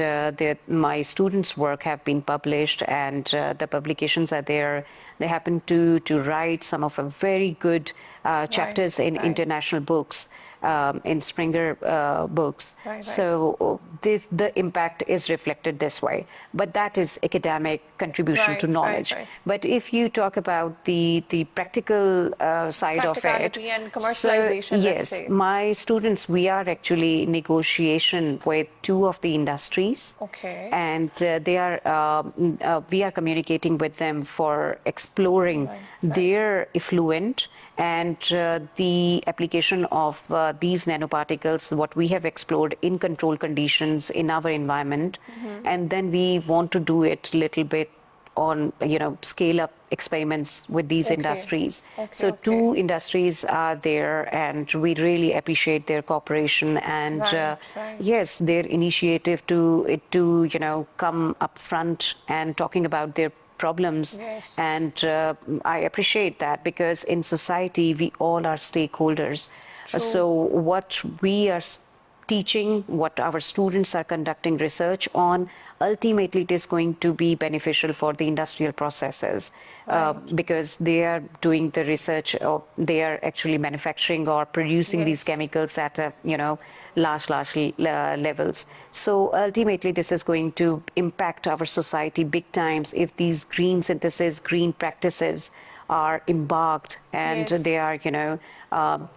my students' work have been published, and the publications are there. They happen to write some of a very good chapters in international books, in Springer books. So the impact is reflected this way. But that is academic contribution to knowledge. But if you talk about the practical side of it, and commercialization, so, yes, my students, we are actually in negotiation with two of the industries, and they are we are communicating with them for exploring their effluent and the application of these nanoparticles, what we have explored in controlled conditions in our environment. And then we want to do it a little bit on, scale up experiments with these industries. So two industries are there, and we really appreciate their cooperation and yes, their initiative to come up front and talking about their problems. And I appreciate that, because in society we all are stakeholders. So what we are teaching, what our students are conducting research on, ultimately it is going to be beneficial for the industrial processes, because they are doing the research, or they are actually manufacturing or producing these chemicals at a large levels. So ultimately this is going to impact our society big times if these green synthesis, green practices are embarked and they are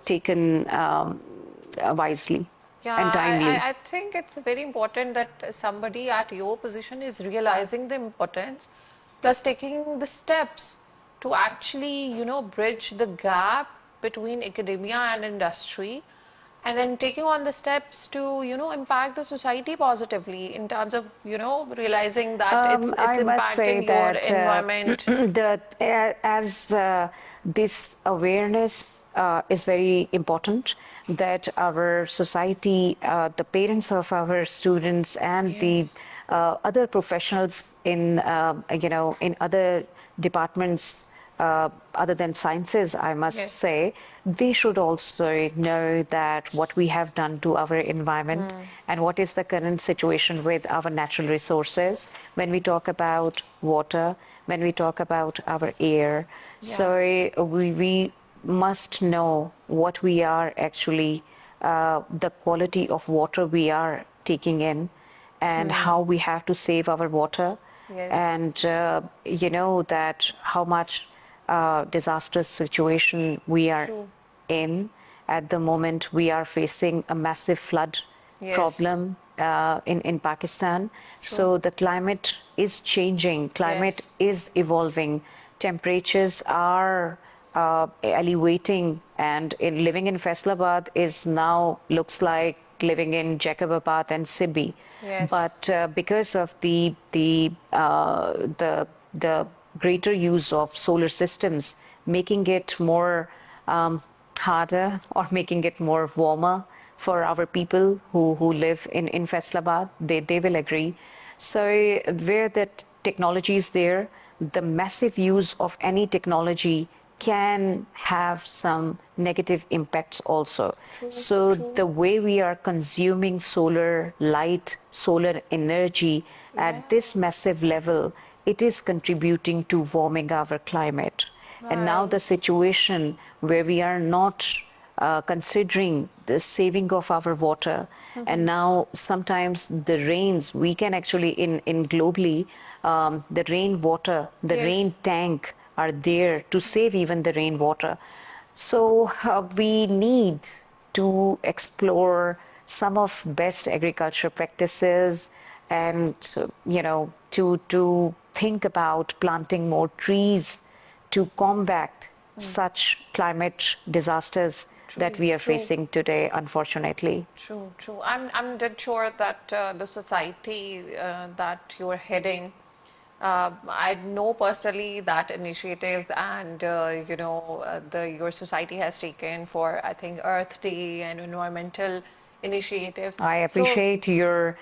taken wisely. And timely. I think it's very important that somebody at your position is realizing the importance, plus taking the steps to actually, bridge the gap between academia and industry, And then taking on the steps to, impact the society positively in terms of, realizing that it's I must say impacting your that environment. as this awareness is very important, that our society, the parents of our students, and the Yes. other professionals in in other departments other than sciences, I must Yes. say, they should also know that what we have done to our environment and what is the current situation with our natural resources when we talk about water, when we talk about our air. Yeah. So we must know what we are actually, the quality of water we are taking in, and how we have to save our water, Yes. and that how much disastrous situation we are True. in. At the moment, we are facing a massive flood Yes. problem in Pakistan. True. So the climate is changing, climate Yes. is evolving, temperatures are elevating, and living in Faisalabad is now looks like living in Jacobabad and Sibi. Yes. But because of the greater use of solar systems, making it more harder, or making it more warmer for our people who live in Faisalabad, they will agree. So where the technology is there, the massive use of any technology can have some negative impacts also. True. So True. the way we are consuming solar light, solar energy Yeah. at this massive level, it is contributing to warming our climate. And now Right. the situation where we are not considering the saving of our water, and now sometimes the rains, we can actually in globally, the rainwater, the Yes. rain tank are there to save even the rainwater. So we need to explore some of best agriculture practices, and to think about planting more trees to combat such climate disasters that True. we are True. facing today, unfortunately. True, true. I'm dead sure that the society that you're heading, I know personally that initiatives and the your society has taken for, I think, Earth Day and environmental initiatives. I So appreciate your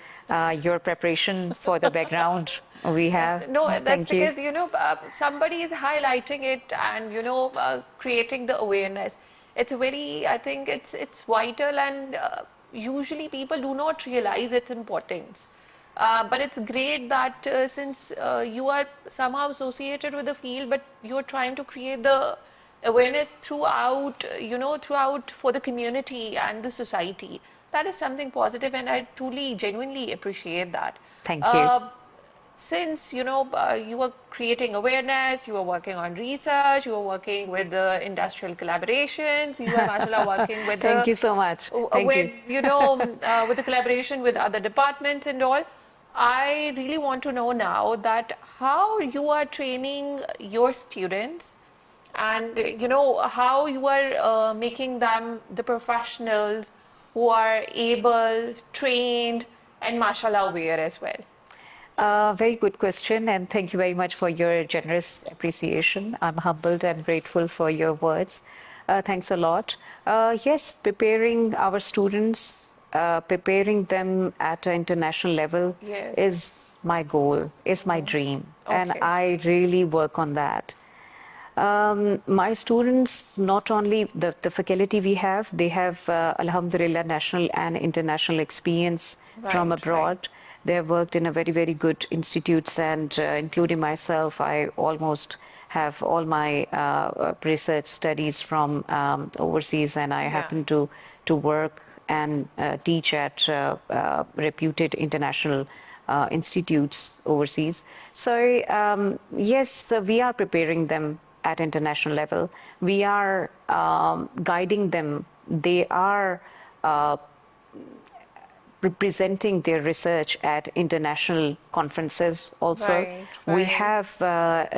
preparation for the background we have. no, that's Thank you. because somebody is highlighting it and creating the awareness. It's very, I think it's vital, and usually people do not realize its importance. But it's great that since you are somehow associated with the field, but you're trying to create the awareness throughout, throughout for the community and the society. That is something positive, and I truly, genuinely appreciate that. Thank you. Since you are creating awareness, you are working on research, you are working with the industrial collaborations, you are mashallah working with Thank the you so much. Thank you. with the collaboration with other departments and all. I really want to know now that how you are training your students, and how you are making them the professionals who are able, trained, and mashallah aware as well. Very good question, and thank you very much for your generous appreciation. I'm humbled and grateful for your words. Thanks a lot. Yes, preparing our students, preparing them at an international level Yes. is my goal, is my dream, and Okay. I really work on that. My students, not only the faculty we have, they have, Alhamdulillah, national and international experience from Right, right. abroad. They have worked in a very, very good institutes, and including myself, I almost have all my research studies from overseas, and I happen to work and teach at reputed international institutes overseas. So yes, we are preparing them at international level. We are guiding them. They are representing their research at international conferences also. Right, We right. have,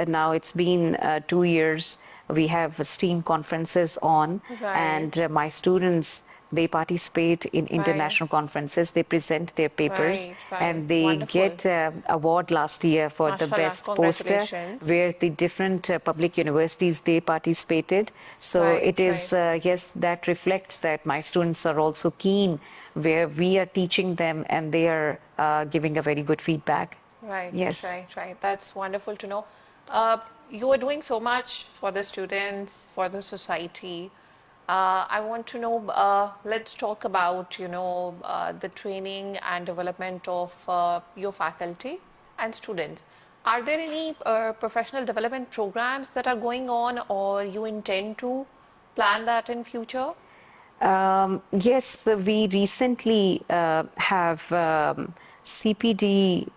now it's been 2 years, we have STEAM conferences on, Right. and my students, They participate in international conferences. They present their papers, and they get award last year for the best poster, where the different public universities they participated. So it is yes, that reflects that my students are also keen, where we are teaching them, and they are giving a very good feedback. Right. Yes. Right. That's wonderful to know. You are doing so much for the students, for the society. I want to know, let's talk about, the training and development of your faculty and students. Are there any professional development programs that are going on, or you intend to plan that in future? Yes, we recently have CPD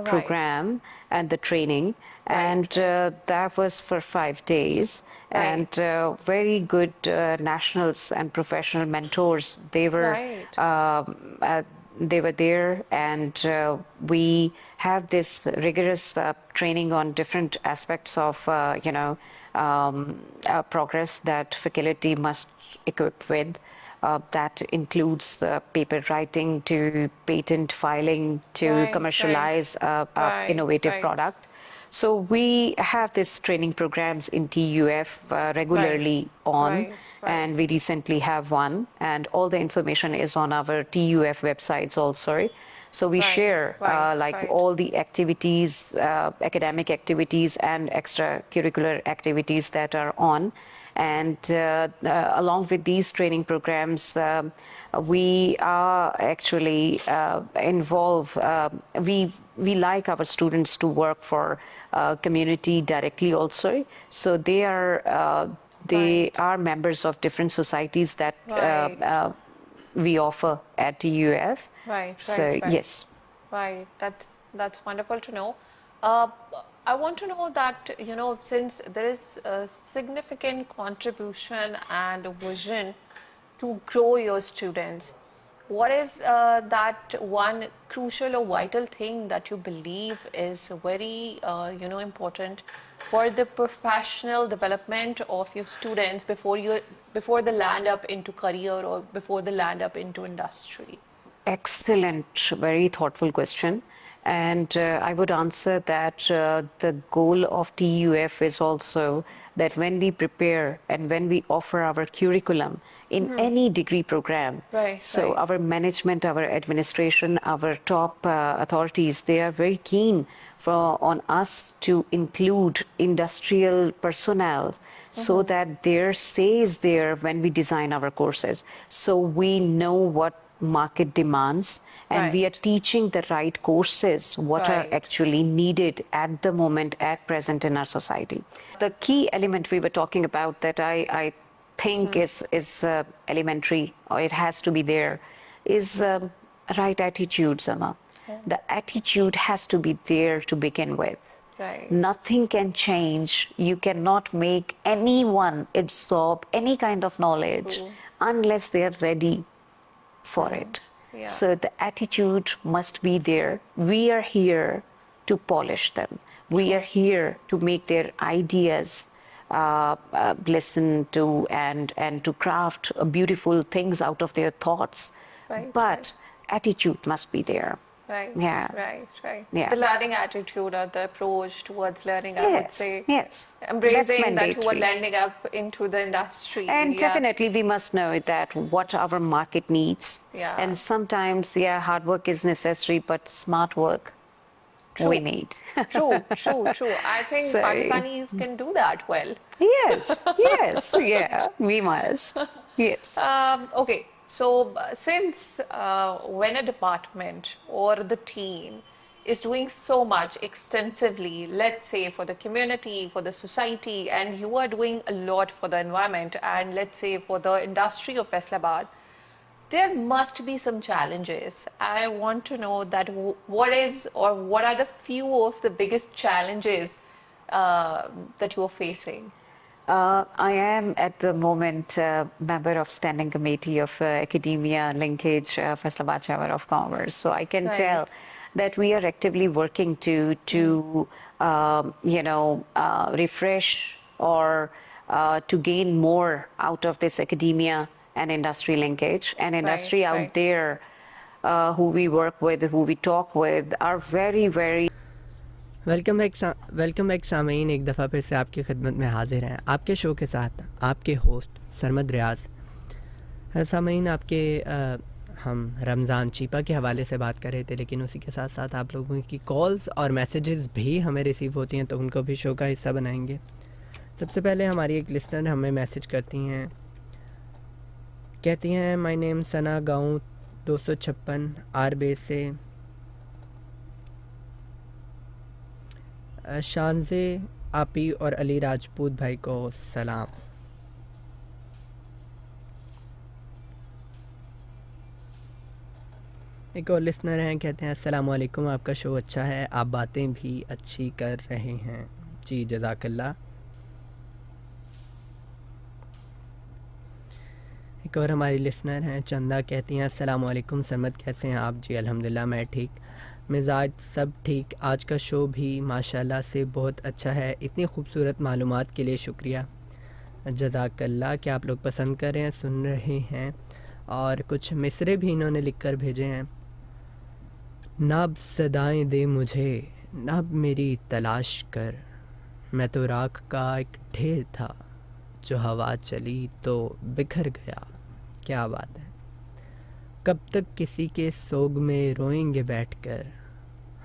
program and the training, and that was for 5 days, and very good nationals and professional mentors. They were there, and we have this rigorous training on different aspects of progress that faculty must equip with. That includes paper writing to patent filing to commercialize an innovative product. So we have these training programs in TUF regularly on, and we recently have one, and all the information is on our TUF websites also. So we share all the activities, academic activities and extracurricular activities that are on. And along with these training programs, we are actually involved. We like our students to work for community directly also. So they are members of different societies that we offer at TUF. Yes. Right. That's wonderful to know. I want to know that, since there is a significant contribution and vision to grow your students, what is that one crucial or vital thing that you believe is very, important for the professional development of your students before they land up into career or before they land up into industry? Excellent, very thoughtful question. And I would answer that the goal of TUF is also that when we prepare and when we offer our curriculum in any degree program, our management, our administration, our top authorities, they are very keen on us to include industrial personnel so that their say is there when we design our courses. So we know what market demands, and we are teaching the right courses, what are actually needed at the moment, at present in our society. The key element we were talking about that I think is elementary, or it has to be there, is right attitude, Sama. The attitude has to be there to begin with. Nothing can change. You cannot make anyone absorb any kind of knowledge unless they are ready for it. So the attitude must be there. We are here to polish them. We are here to make their ideas listen to and to craft beautiful things out of their thoughts. But attitude must be there. Yeah. The learning attitude or the approach towards learning, I would say. Embracing that you are landing up into the industry. And definitely we must know that what our market needs. And sometimes, hard work is necessary, but smart work we need. True. I think Pakistanis can do that well. Yes, we must. Yes. Okay. So since when a department or the team is doing so much extensively, let's say for the community, for the society, and you are doing a lot for the environment and let's say for the industry of Faisalabad, there must be some challenges. I want to know that what are the few of the biggest challenges that you are facing? I am at the moment member of standing committee of academia linkage Faisalabad Chamber of Commerce. So I can tell that we are actively working to refresh or to gain more out of this academia and industry linkage. And industry Right, out right. there who we work with, who we talk with, are very, very. Welcome back Sameen, एक दफ़ा फिर से आपकी खिदमत में हाजिर हैं आपके शो के साथ आपके होस्ट सरमद रियाज। सामीन, आपके हम रमज़ान चीपा के हवाले से बात कर रहे थे, लेकिन उसी के साथ साथ आप लोगों की कॉल्स और मैसेजेस भी हमें रिसीव होती हैं, तो उनको भी शो का हिस्सा बनाएंगे। सबसे पहले हमारी एक लिस्टर हमें मैसेज करती हैं, कहती हैं माय नेम सना, गाँव 256 आर बेस से। शानजे आपी और अली राजपूत भाई को सलाम। एक और लिसनर हैं, कहते हैं अस्सलाम वालेकुम, आपका शो अच्छा है, आप बातें भी अच्छी कर रहे हैं। जी जज़ाकल्लाह। एक और हमारी लिसनर हैं चंदा, कहती हैं अस्सलाम वालेकुम सरमद, कैसे हैं आप? जी अल्हम्दुलिल्लाह मैं ठीक, मिजाज सब ठीक। आज का शो भी माशाल्लाह से बहुत अच्छा है, इतनी खूबसूरत मालूमात के लिए शुक्रिया, जज़ाकल्लाह। कि आप लोग पसंद कर रहे हैं, सुन रहे हैं। और कुछ मिसरे भी इन्होंने लिख कर भेजे हैं। नाब सदाएं दे मुझे, नाब मेरी तलाश कर, मैं तो राख का एक ढेर था, जो हवा चली तो बिखर गया। क्या बात है। कब तक किसी के सोग में रोएंगे बैठकर,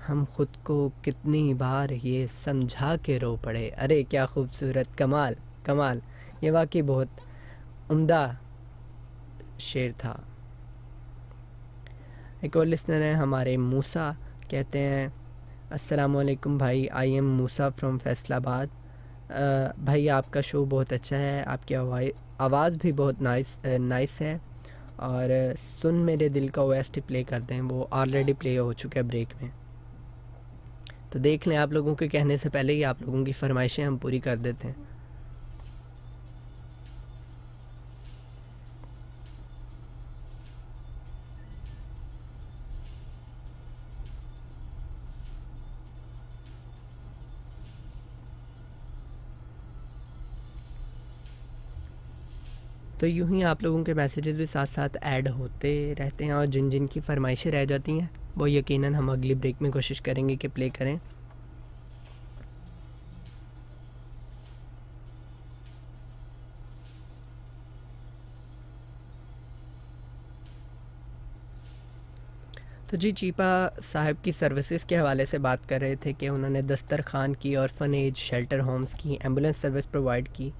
हम खुद को कितनी बार ये समझा के रो पड़े। अरे क्या खूबसूरत, कमाल कमाल, ये वाकई बहुत उम्दा शेर था। एक और लिसनर है हमारे मूसा, कहते हैं अस्सलाम वालेकुम भाई, I am Musa from Faisalabad. भाई आपका शो बहुत अच्छा है, आपकी आवाज़ भी बहुत नाइस है, और सुन मेरे दिल का ओएसटी प्ले कर दें, वो ऑलरेडी प्ले हो चुका है ब्रेक में, तो देख लें। आप लोगों के कहने से पहले ही आप लोगों की फरमाइशें हम पूरी कर देते हैं। तो यूं ही आप लोगों के मैसेजेस भी साथ साथ ऐड होते रहते हैं, और जिन जिन की फरमाइशें रह जाती हैं वो यकीनन हम अगली ब्रेक में कोशिश करेंगे कि प्ले करें। तो जी चीपा साहब की सर्विसेज के हवाले से बात कर रहे थे कि उन्होंने दस्तरखान की, ऑर्फनेज, शेल्टर होम्स की, एम्बुलेंस सर्विस प्रोवाइड की।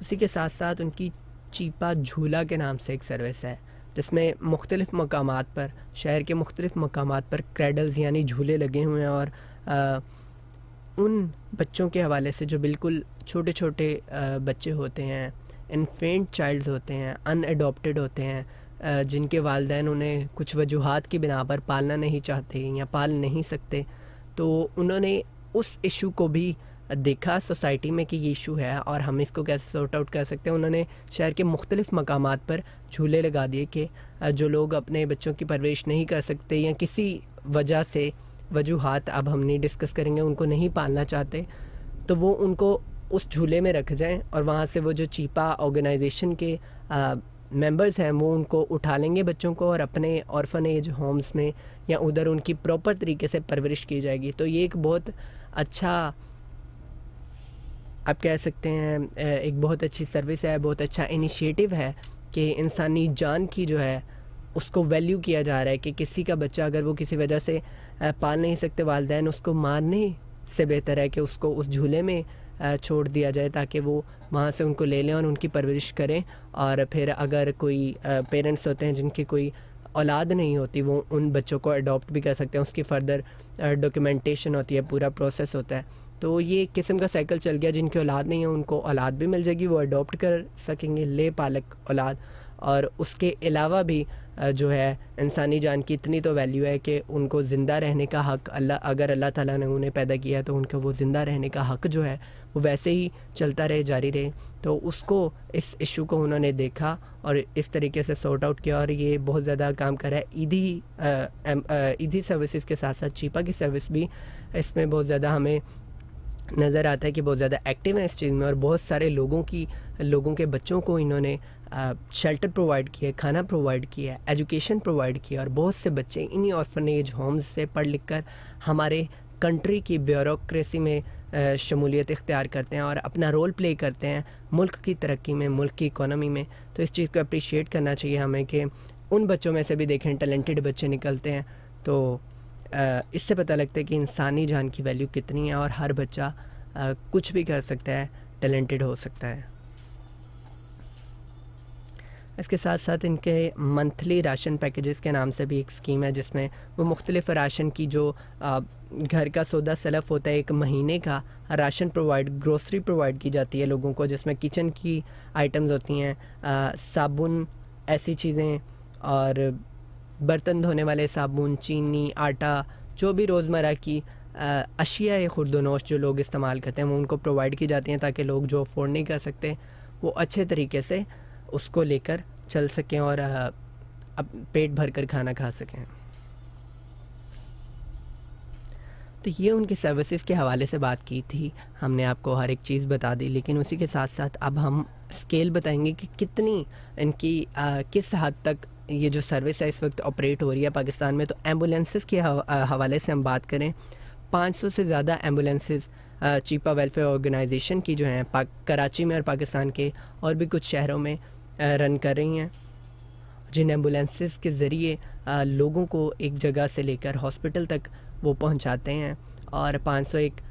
उसी के साथ साथ उनकी चीपा झूला के नाम से एक सर्विस है, जिसमें मुख्तलिफ़ मकामात पर, शहर के मुख्तलिफ़ मकामात पर क्रेडल्स यानी झूले लगे हुए हैं, और उन बच्चों के हवाले से जो बिल्कुल छोटे छोटे बच्चे होते हैं, इन्फेंट चाइल्ड्स होते हैं, अनएडॉप्टेड होते हैं, जिनके वालिदैन उन्हें कुछ वजूहात की बिना पर पालना नहीं चाहते या पाल नहीं सकते, तो उन्होंने उस इशू को भी देखा सोसाइटी में कि ये इशू है और हम इसको कैसे सॉर्ट आउट कर सकते हैं। उन्होंने शहर के मुख्तलिफ़ मकामात पर झूले लगा दिए कि जो लोग अपने बच्चों की परवरिश नहीं कर सकते या किसी वजह से, वजूहात अब हम नहीं डिस्कस करेंगे, उनको नहीं पालना चाहते, तो वो उनको उस झूले में रख जाएं, और वहाँ से वो जो चीपा ऑर्गेनाइजेशन के मेंबर्स हैं वो उनको उठा लेंगे बच्चों को, और अपने ऑर्फनेज होम्स में या उधर उनकी प्रॉपर तरीके से परवरिश की जाएगी। तो ये एक बहुत अच्छा, आप कह सकते हैं, एक बहुत अच्छी सर्विस है, बहुत अच्छा इनिशिएटिव है कि इंसानी जान की जो है उसको वैल्यू किया जा रहा है, कि किसी का बच्चा अगर वो किसी वजह से पाल नहीं सकते वालिदैन, उसको मारने से बेहतर है कि उसको उस झूले में छोड़ दिया जाए, ताकि वो वहाँ से उनको ले लें और उनकी परवरिश करें। और फिर अगर कोई पेरेंट्स होते हैं जिनकी कोई औलाद नहीं होती, वो उन बच्चों को अडॉप्ट भी कर सकते हैं, उसकी फ़र्दर डॉक्यूमेंटेशन होती है, पूरा प्रोसेस होता है। तो ये एक किस्म का साइकिल चल गया, जिनकी औलाद नहीं है उनको औलाद भी मिल जाएगी, वो अडॉप्ट कर सकेंगे, ले पालक औलाद। और उसके अलावा भी जो है इंसानी जान की इतनी तो वैल्यू है कि उनको ज़िंदा रहने का हक़ अगर अल्लाह ताला ने उन्हें पैदा किया, तो उनका वो ज़िंदा रहने का हक़ जो है वो वैसे ही चलता रहे, जारी रहे। तो उसको, इस इशू को उन्होंने देखा और इस तरीके से सॉर्ट आउट किया, और ये बहुत ज़्यादा काम कर रहा है। ईदी सर्विसेज के साथ साथ चीपा की सर्विस भी इसमें बहुत ज़्यादा हमें नज़र आता है कि बहुत ज़्यादा एक्टिव है इस चीज़ में, और बहुत सारे लोगों के बच्चों को इन्होंने शेल्टर प्रोवाइड किया, खाना प्रोवाइड किया, एजुकेशन प्रोवाइड किया, और बहुत से बच्चे इन्हीं ऑर्फनेज होम्स से पढ़ लिख कर हमारे कंट्री की ब्यूरोक्रेसी में शमूलियत इख्तियार करते हैं और अपना रोल प्ले करते हैं मुल्क की तरक्की में, मुल्क की इकोनॉमी में। तो इस चीज़ को अप्रिशिएट करना चाहिए हमें कि उन बच्चों में से भी देखें टैलेंटेड बच्चे निकलते हैं। तो इससे पता लगता है कि इंसानी जान की वैल्यू कितनी है और हर बच्चा कुछ भी कर सकता है, टैलेंटेड हो सकता है। इसके साथ साथ इनके मंथली राशन पैकेजेस के नाम से भी एक स्कीम है जिसमें वो मुख्तलिफ़ राशन की जो घर का सौदा सलफ़ होता है, एक महीने का राशन ग्रोसरी प्रोवाइड की जाती है लोगों को, जिसमें किचन की आइटम्स होती हैं, साबुन, ऐसी चीज़ें, और बर्तन धोने वाले साबुन, चीनी, आटा, जो भी रोज़मर्रा की अशिया खुर्दनोश जो लोग इस्तेमाल करते हैं वो उनको प्रोवाइड की जाती हैं, ताकि लोग जो अफोर्ड नहीं कर सकते वो अच्छे तरीके से उसको लेकर चल सकें और अब पेट भर कर खाना खा सकें। तो ये उनकी सर्विसेज के हवाले से बात की थी, हमने आपको हर एक चीज़ बता दी, लेकिन उसी के साथ साथ अब हम स्केल बताएंगे कि कितनी इनकी किस हद तक ये जो सर्विस है इस वक्त ऑपरेट हो रही है पाकिस्तान में। तो एम्बुलेंसेस के हवाले से हम बात करें, 500 से ज़्यादा एम्बुलेंसेस चिपा वेलफेयर ऑर्गेनाइजेशन की जो हैं कराची में और पाकिस्तान के और भी कुछ शहरों में रन कर रही हैं, जिन एम्बुलेंसेस के ज़रिए लोगों को एक जगह से लेकर हॉस्पिटल तक वो पहुंचाते हैं। और 500 एक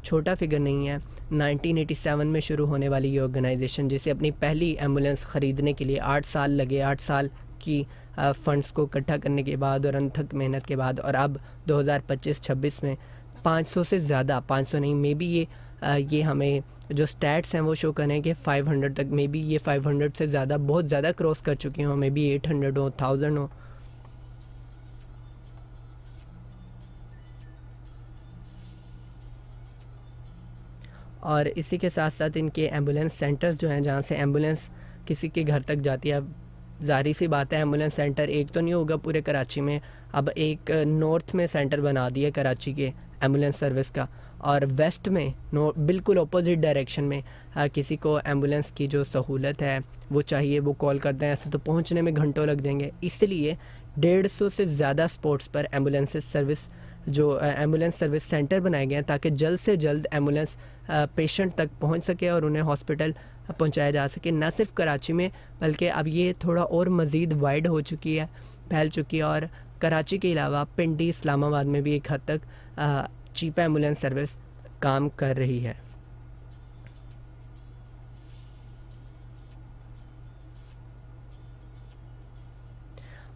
छोटा फिगर नहीं है। 1987 में शुरू होने वाली ये ऑर्गेनाइजेशन, जिसे अपनी पहली एम्बुलेंस ख़रीदने के लिए 8 साल लगे, 8 साल की फ़ंड्स को इकट्ठा करने के बाद और अनथक मेहनत के बाद, और अब 2025-26 में 500 से ज़्यादा, 500 नहीं, मे बी ये हमें जो स्टैट्स हैं वो शो करें कि 500 तक, मे बी ये 500 से ज़्यादा, बहुत ज़्यादा क्रॉस कर चुकी हों, मे बी 800 हो, 1000 हो। और इसी के साथ साथ इनके एम्बुलेंस सेंटर्स जो हैं, जहाँ से एम्बुलेंस किसी के घर तक जाती है। अब ज़ाहिर सी बात है एम्बुलेंस सेंटर एक तो नहीं होगा पूरे कराची में, अब एक नॉर्थ में सेंटर बना दिया कराची के एम्बुलेंस सर्विस का, और वेस्ट में बिल्कुल अपोजिट डायरेक्शन में किसी को एम्बुलेंस की जो सहूलत है वो चाहिए, वो कॉल करते हैं, ऐसे तो पहुंचने में घंटों लग जाएंगे। इसलिए 150 से ज़्यादा स्पॉट्स पर एम्बुलेंस सर्विस सेंटर बनाए गए हैं, ताकि जल्द से जल्द एम्बुलेंस पेशेंट तक पहुंच सके और उन्हें हॉस्पिटल पहुंचाया जा सके। न सिर्फ कराची में, बल्कि अब ये थोड़ा और मज़ीद वाइड हो चुकी है, फैल चुकी है, और कराची के अलावा पिंडी, इस्लामाबाद में भी एक हद तक चीपा एम्बुलेंस सर्विस काम कर रही है।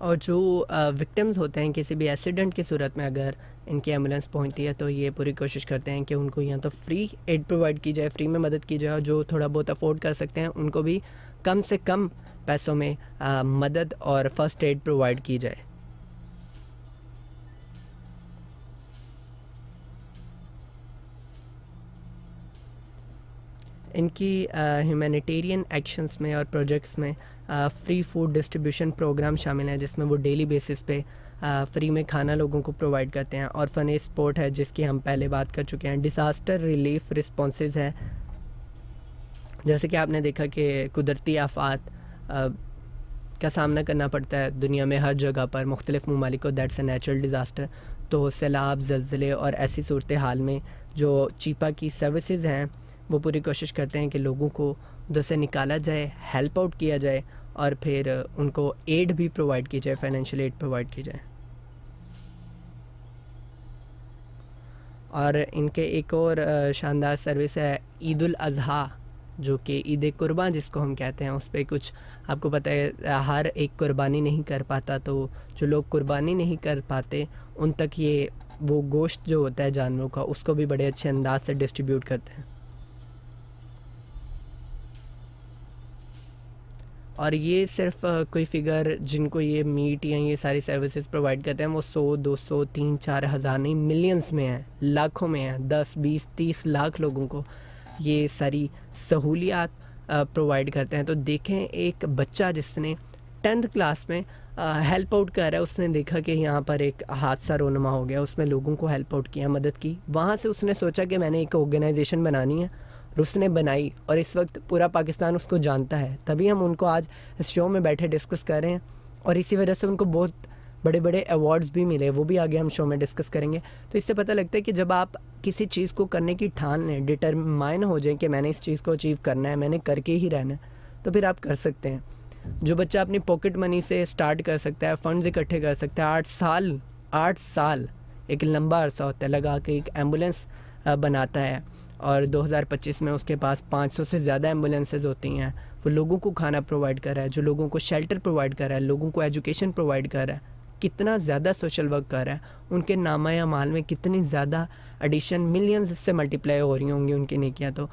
और जो विक्टिम्स होते हैं किसी भी एक्सीडेंट की सूरत में, अगर इनकी एम्बुलेंस पहुंचती है तो ये पूरी कोशिश करते हैं कि उनको यहाँ तो फ्री एड प्रोवाइड की जाए, फ्री में मदद की जाए, और जो थोड़ा बहुत अफोर्ड कर सकते हैं उनको भी कम से कम पैसों में मदद और फर्स्ट एड प्रोवाइड की जाए। इनकी ह्यूमैनिटेरियन एक्शंस में और प्रोजेक्ट्स में फ्री फूड डिस्ट्रीब्यूशन प्रोग्राम शामिल है, जिसमें वो डेली बेसिस पे फ्री में खाना लोगों को प्रोवाइड करते हैं। ऑर्फनेज सपोर्ट है, जिसकी हम पहले बात कर चुके हैं। डिज़ास्टर रिलीफ रिस्पॉन्सेज है, जैसे कि आपने देखा कि कुदरती आफात का सामना करना पड़ता है दुनिया में हर जगह पर, मुख्तलिफ ममालिक को, दैट्स ए नेचुरल डिज़ास्टर। तो सैलाब, ज़लज़ले और ऐसी सूरत हाल में जो चीपा की सर्विसेज हैं वो पूरी कोशिश करते हैं कि लोगों को उधर से निकाला जाए, हेल्प आउट किया जाए, और फिर उनको एड भी प्रोवाइड की जाए, फाइनेंशियल एड प्रोवाइड की जाए। और इनके एक और शानदार सर्विस है ईद उल अज़हा, जो कि ईद कुर्बान जिसको हम कहते हैं। उस पर कुछ आपको पता है हर एक कुर्बानी नहीं कर पाता, तो जो लोग कुर्बानी नहीं कर पाते उन तक ये वो गोश्त जो होता है जानवरों का, उसको भी बड़े अच्छे अंदाज से डिस्ट्रीब्यूट करते हैं। और ये सिर्फ कोई फिगर जिनको ये मीट या ये सारी सर्विसेज प्रोवाइड करते हैं वो 100, 200, 3, 4 हज़ार नहीं, मिलियंस में है, लाखों में है। 10, 20, 30 लाख लोगों को ये सारी सहूलियात प्रोवाइड करते हैं। तो देखें, एक बच्चा जिसने 10th क्लास में हेल्प आउट कर रहा है, उसने देखा कि यहाँ पर एक हादसा रोनमा हो गया, उसमें लोगों को हेल्प आउट किया, मदद की। वहाँ से उसने सोचा कि मैंने एक ऑर्गेनाइजेशन बनानी है और उसने बनाई और इस वक्त पूरा पाकिस्तान उसको जानता है, तभी हम उनको आज इस शो में बैठे डिस्कस कर रहे हैं और इसी वजह से उनको बहुत बड़े बड़े अवार्ड्स भी मिले, वो भी आगे हम शो में डिस्कस करेंगे। तो इससे पता लगता है कि जब आप किसी चीज़ को करने की ठान लें, डिटरमाइन हो जाए कि मैंने इस चीज़ को अचीव करना है, मैंने करके ही रहना है, तो फिर आप कर सकते हैं। जो बच्चा अपनी पॉकेट मनी से स्टार्ट कर सकता है, फ़ंड्स इकट्ठे कर सकता है, 8 साल एक लंबा अरसा होता है, लगा के एक एम्बुलेंस बनाता है और 2025 में उसके पास 500 से ज़्यादा एम्बुलेंसेज होती हैं। वो लोगों को खाना प्रोवाइड कर रहा है, जो लोगों को शेल्टर प्रोवाइड कर रहा है, लोगों को एजुकेशन प्रोवाइड कर रहा है, कितना ज़्यादा सोशल वर्क कर रहा है। उनके नामा या माल में कितनी ज़्यादा एडिशन, मिलियंस से मल्टीप्लाई हो रही होंगी उनकी नेकियां तो,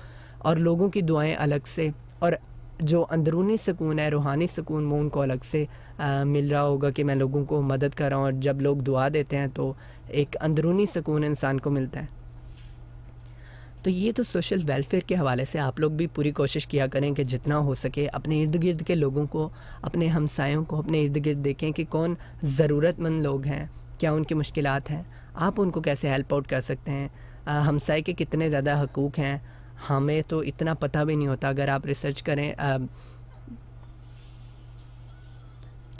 और लोगों की दुआएं अलग से, और जो अंदरूनी सुकून है, रूहानी सुकून, वो उनको अलग से मिल रहा होगा कि मैं लोगों को मदद कर रहा हूँ। और जब लोग दुआ देते हैं तो एक अंदरूनी सुकून इंसान को मिलता है। तो ये तो सोशल वेलफेयर के हवाले से आप लोग भी पूरी कोशिश किया करें कि जितना हो सके अपने इर्द गिर्द के लोगों को, अपने हमसायों को अपने इर्द गिर्द देखें कि कौन ज़रूरतमंद लोग हैं, क्या उनकी मुश्किलात हैं, आप उनको कैसे हेल्प आउट कर सकते हैं। हमसाए के कितने ज़्यादा हकूक़ हैं, हमें तो इतना पता भी नहीं होता। अगर आप रिसर्च करें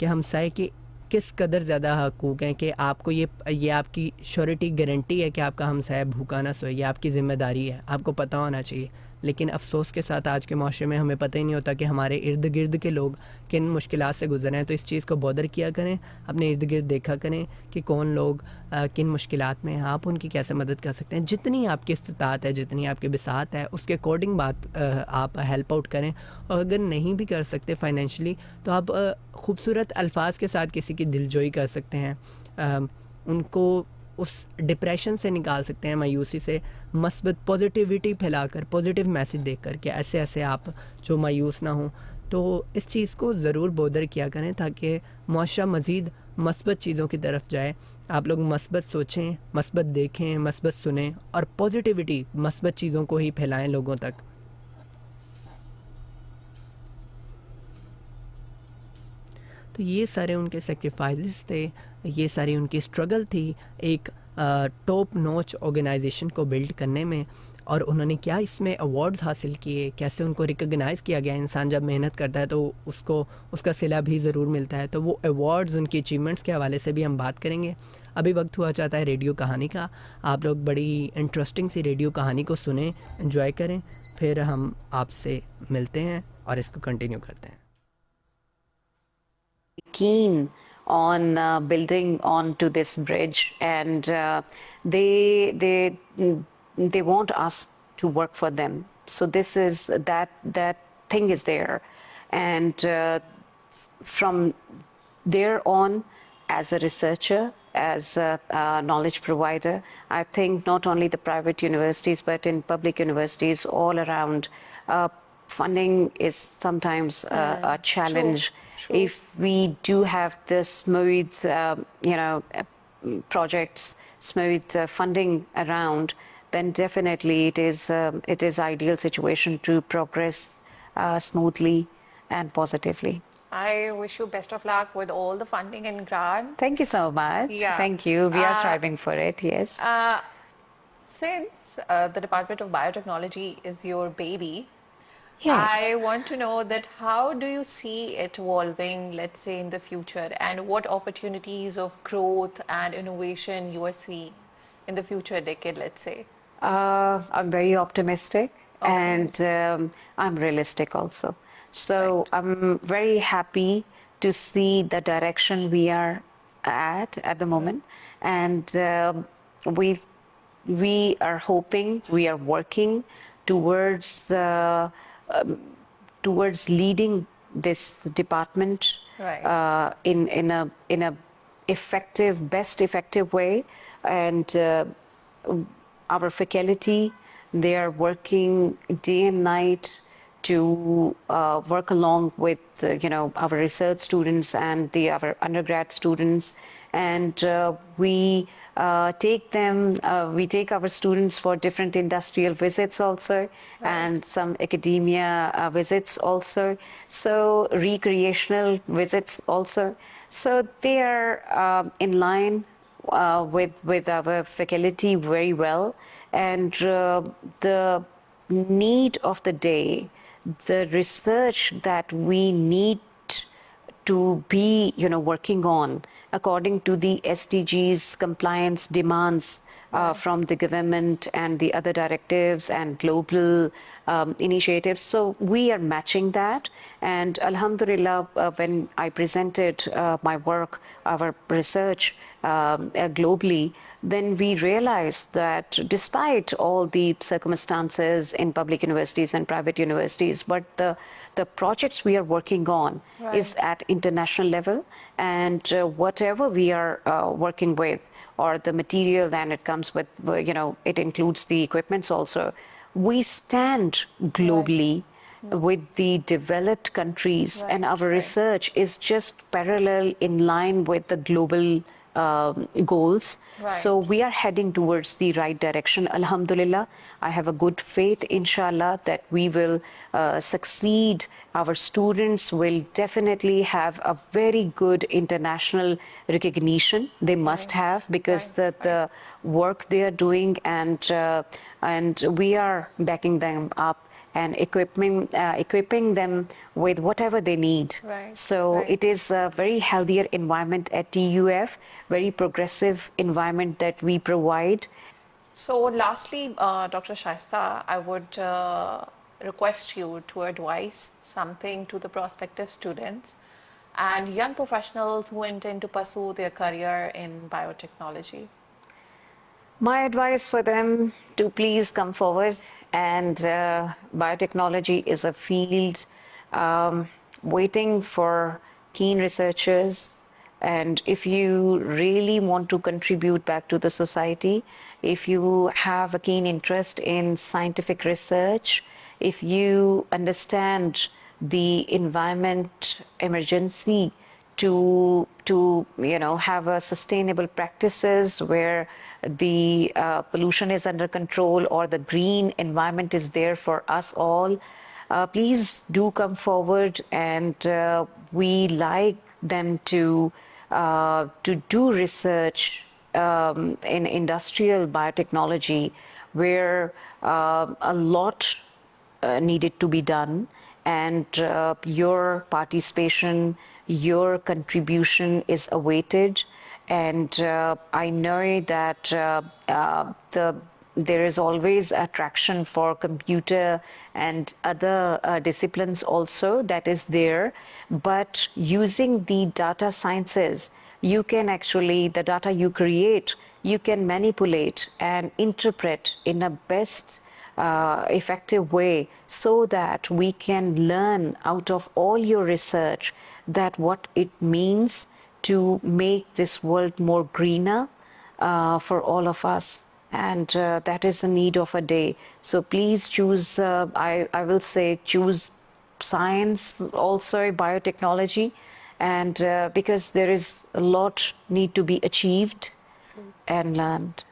कि हमसाए के किस कदर ज़्यादा हकूक़ हैं, कि आपको ये आपकी श्योरिटी गारंटी है कि आपका हमसाया भूखा ना सोए, ये आपकी ज़िम्मेदारी है, आपको पता होना चाहिए। लेकिन अफसोस के साथ आज के माशरे में हमें पता ही नहीं होता कि हमारे इर्द गिर्द के लोग किन मुश्किलात से गुजर रहे हैं। तो इस चीज़ को बॉदर किया करें, अपने इर्द गिर्द देखा करें कि कौन लोग किन मुश्किलात में हैं, आप उनकी कैसे मदद कर सकते हैं। जितनी आपकी इस्तात है, जितनी आपकी बिसात है, उसके अकॉर्डिंग बात आप हेल्प आउट करें। और अगर नहीं भी कर सकते फाइनेंशली, तो आप ख़ूबसूरत अल्फाज के साथ किसी की दिलजोई कर सकते हैं, उनको उस डिप्रेशन से निकाल सकते हैं, मायूसी से, मस्बत पॉजिटिविटी फैलाकर, पॉजिटिव मैसेज देकर कि ऐसे ऐसे आप जो मायूस ना हों। तो इस चीज़ को ज़रूर बॉदर किया करें ताकि मुआशरा मज़ीद मस्बत चीज़ों की तरफ जाए। आप लोग मस्बत सोचें, मस्बत देखें, मस्बत सुनें और पॉजिटिविटी, मस्बत चीज़ों को ही फैलाएं लोगों तक। तो ये सारे उनके सेक्रीफाइसेस थे, ये सारी उनकी स्ट्रगल थी एक टॉप नॉच ऑर्गेनाइजेशन को बिल्ड करने में। और उन्होंने क्या इसमें अवार्ड्स हासिल किए, कैसे उनको रिकॉग्नाइज़ किया गया। इंसान जब मेहनत करता है तो उसको उसका सिला भी ज़रूर मिलता है। तो वो अवार्ड्स, उनकी अचीवमेंट्स के हवाले से भी हम बात करेंगे। अभी वक्त हुआ चाहता है रेडियो कहानी का। आप लोग बड़ी इंटरेस्टिंग सी रेडियो कहानी को सुने, एंजॉय करें, फिर हम आपसे मिलते हैं और इसको कंटिन्यू करते हैं। Keen on building onto this bridge, and they want us to work for them. So this is that thing is there, and from there on, as a researcher, as a knowledge provider, I think not only the private universities but in public universities all around, funding is sometimes a challenge. True. If we do have the smooth, projects, smooth funding around, then definitely it is ideal situation to progress smoothly and positively. I wish you best of luck with all the funding and grants. Thank you so much. Yeah. Thank you. We are thriving for it, yes. Since the Department of Biotechnology is your baby, yes, I want to know that how do you see it evolving, let's say, in the future, and what opportunities of growth and innovation you are seeing in the future decade, let's say? I'm very optimistic, and I'm realistic also. So right. I'm very happy to see the direction we are at the moment, and we are hoping, we are working towards towards leading this department right. In a best effective way, and our faculty, they are working day and night to work along with our research students and our undergrad students, and we take our students for different industrial visits also, right. and some academia visits also, so recreational visits also. So they are in line with our faculty very well, and the need of the day, the research that we need to be, working on according to the SDGs compliance demands from the government and the other directives and global initiatives. So we are matching that. And Alhamdulillah, when I presented my work, our research globally, then we realized that despite all the circumstances in public universities and private universities, but the projects we are working on is at international level, and whatever we are working with, or the material, and it comes with, it includes the equipments also, we stand globally with the developed countries, and our research is just parallel in line with the global goals. So we are heading towards the right direction, Alhamdulillah. I have a good faith, inshallah, that we will succeed. Our students will definitely have a very good international recognition. They must have, because the work they are doing, and we are backing them up and equipping them with whatever they need. So it is a very healthier environment at TUF, very progressive environment that we provide. So lastly, Dr. Shaista, I would request you to advise something to the prospective students and young professionals who intend to pursue their career in biotechnology. My advice for them to please come forward, and biotechnology is a field waiting for keen researchers. And if you really want to contribute back to the society, if you have a keen interest in scientific research, if you understand the environment emergency to have a sustainable practices where the pollution is under control, or the green environment is there for us all, please do come forward, and we like them to do research in industrial biotechnology, where a lot needed to be done, and your participation, your contribution is awaited. And I know that there is always attraction for computer and other disciplines also that is there, but using the data sciences, you can actually, the data you create, you can manipulate and interpret in a best effective way, so that we can learn out of all your research that what it means to make this world more greener for all of us. And that is the need of a day. So please choose, I will say, choose science, also biotechnology, and because there is a lot need to be achieved and learned.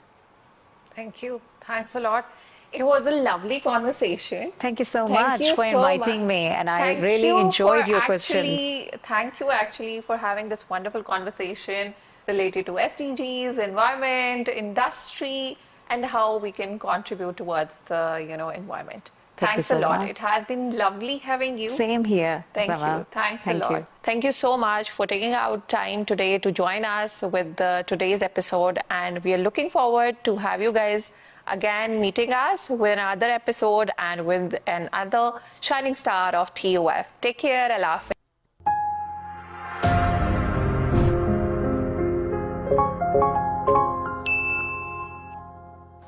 Thank you. Thanks a lot. It was a lovely conversation. Thank you so much for inviting me, and I really enjoyed your questions. Thank you actually for having this wonderful conversation related to SDGs, environment, industry, and how we can contribute towards the environment. Thanks a lot. It has been lovely having you. Same here. Thank you. Thanks a lot. Thank you so much for taking out time today to join us with today's episode, and we are looking forward to have you guys again meeting us with another episode and with another shining star of TUF. Take care. Allah Hafiz.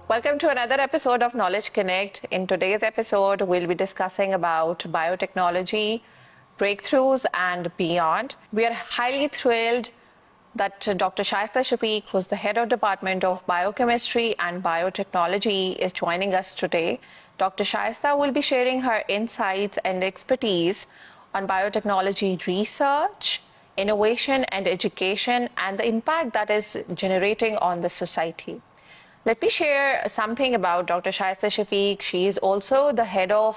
Welcome to another episode of Knowledge Connect. In today's episode, we'll be discussing about biotechnology, breakthroughs, and beyond. We are highly thrilled that Dr. Shaista Shafiq, who's the head of Department of Biochemistry and Biotechnology, is joining us today. Dr. Shaista will be sharing her insights and expertise on biotechnology research, innovation, and education, and the impact that is generating on the society. Let me share something about Dr. Shaista Shafiq. She is also the head of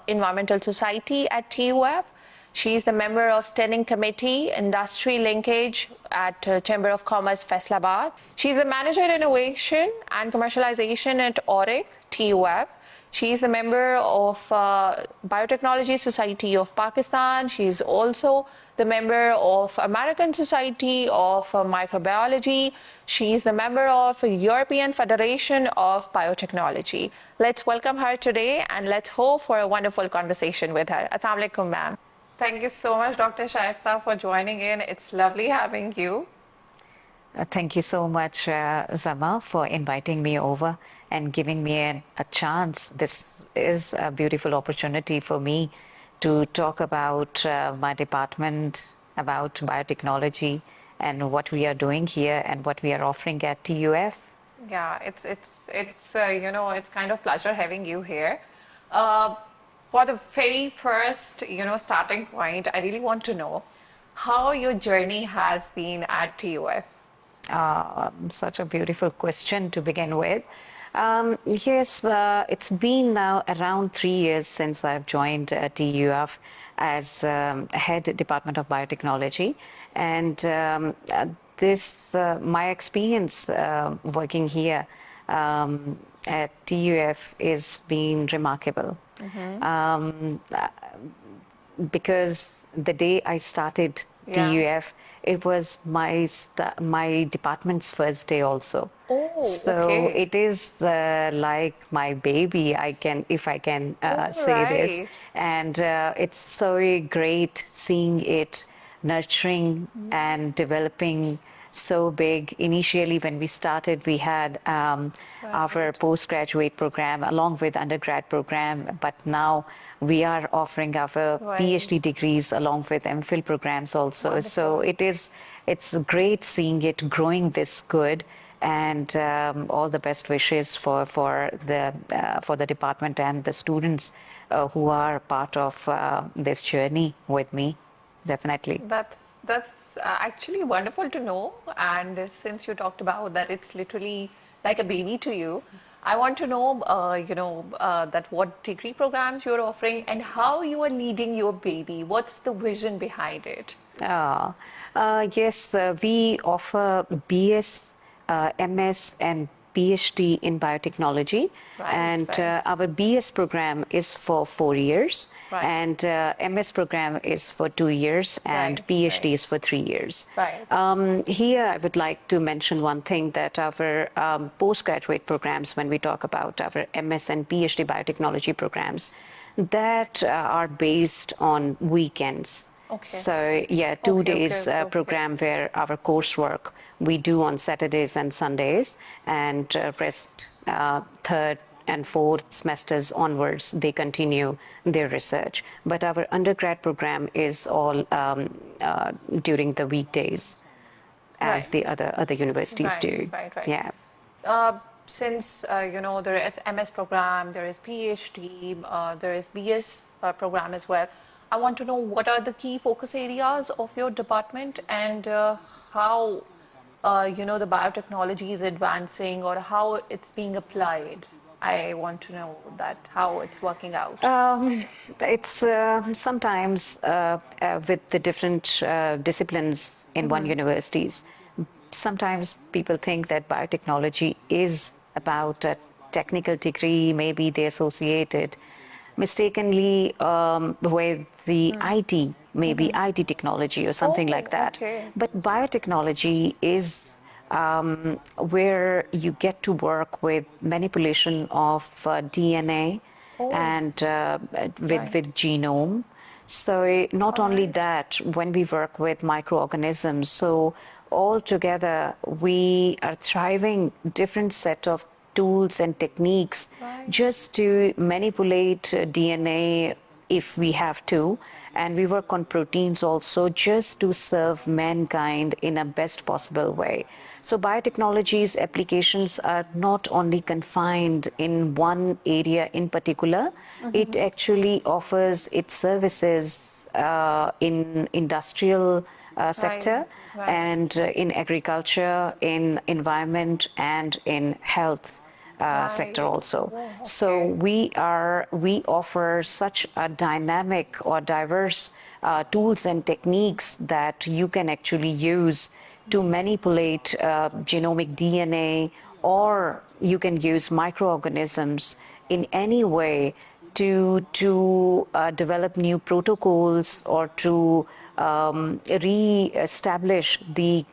Environmental Society at TUF. She is the member of Standing Committee, Industry Linkage at Chamber of Commerce, Faisalabad. She is the Manager Innovation and Commercialization at ORIC, TUF. She is the member of Biotechnology Society of Pakistan. She is also the member of American Society of Microbiology. She is the member of European Federation of Biotechnology. Let's welcome her today and let's hope for a wonderful conversation with her. Assalamu alaikum, ma'am. Thank you so much, Dr. Shaista, for joining in. It's lovely having you. Thank you so much, Zama, for inviting me over and giving me a chance. This is a beautiful opportunity for me to talk about my department, about biotechnology, and what we are doing here and what we are offering at TUF. Yeah, it's you know, it's kind of pleasure having you here. For the very first, you know, starting point, I really want to know how your journey has been at TUF. Such a beautiful question to begin with. Yes, it's been now around 3 years since I've joined TUF as head Department of Biotechnology, and my experience working here at TUF is been remarkable. Because the day I started TUF, it was my department's first day also. Oh, so okay. It is like my baby, if I can say this. And it's so great seeing it nurturing and developing so big. Initially, when we started, we had our postgraduate program along with undergrad program, but now we are offering our PhD degrees along with MPhil programs also. Wonderful. So it's great seeing it growing this good, and all the best wishes for the department and the students who are part of this journey with me. Definitely. That's actually wonderful to know. And since you talked about that, it's literally like a baby to you. I want to know, that what degree programs you're offering and how you are leading your baby. What's the vision behind it? Yes, we offer BS, MS, and PhD in biotechnology, and our BS program is for 4 years, and MS program is for 2 years, and PhD is for 3 years. Here, I would like to mention one thing, that our postgraduate programs, when we talk about our MS and PhD biotechnology programs, that are based on weekends. So yeah, 2 days program where our coursework we do on Saturdays and Sundays, and rest third and fourth semesters onwards, they continue their research. But our undergrad program is all during the weekdays, as the other universities do. Yeah. Since there is MS program, there is PhD, there is BS program as well. I want to know what are the key focus areas of your department, and how the biotechnology is advancing, or how it's being applied. I want to know that, how it's working out. It's sometimes with the different disciplines in one universities. Sometimes people think that biotechnology is about a technical degree, maybe they associate it mistakenly with the IT, maybe IT technology or something like that. But biotechnology is where you get to work with manipulation of DNA and with genome. So not only that, when we work with microorganisms, so all together we are thriving different set of tools and techniques just to manipulate DNA if we have to, and we work on proteins also just to serve mankind in a best possible way. So biotechnology's applications are not only confined in one area in particular, it actually offers its services in industrial sector and in agriculture, in environment, and in health sector also. So we offer such a dynamic or diverse tools and techniques that you can actually use to manipulate genomic DNA or you can use microorganisms in any way to develop new protocols or to re-establish the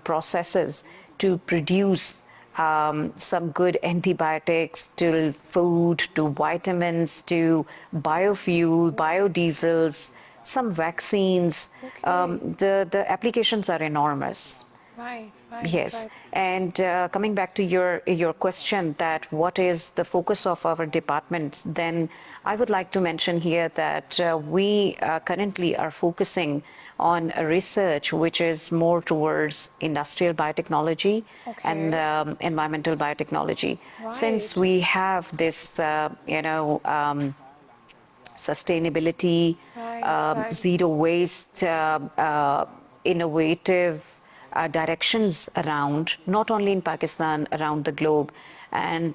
processes to produce some good antibiotics, to food, to vitamins, to biofuel, biodiesels, some vaccines. The applications are enormous. Right. Yes, right. and coming back to your question that what is the focus of our department, then I would like to mention here that we currently are focusing on a research which is more towards industrial biotechnology and environmental biotechnology. Right. Since we have this, sustainability, zero waste, innovative directions around, not only in Pakistan, around the globe. And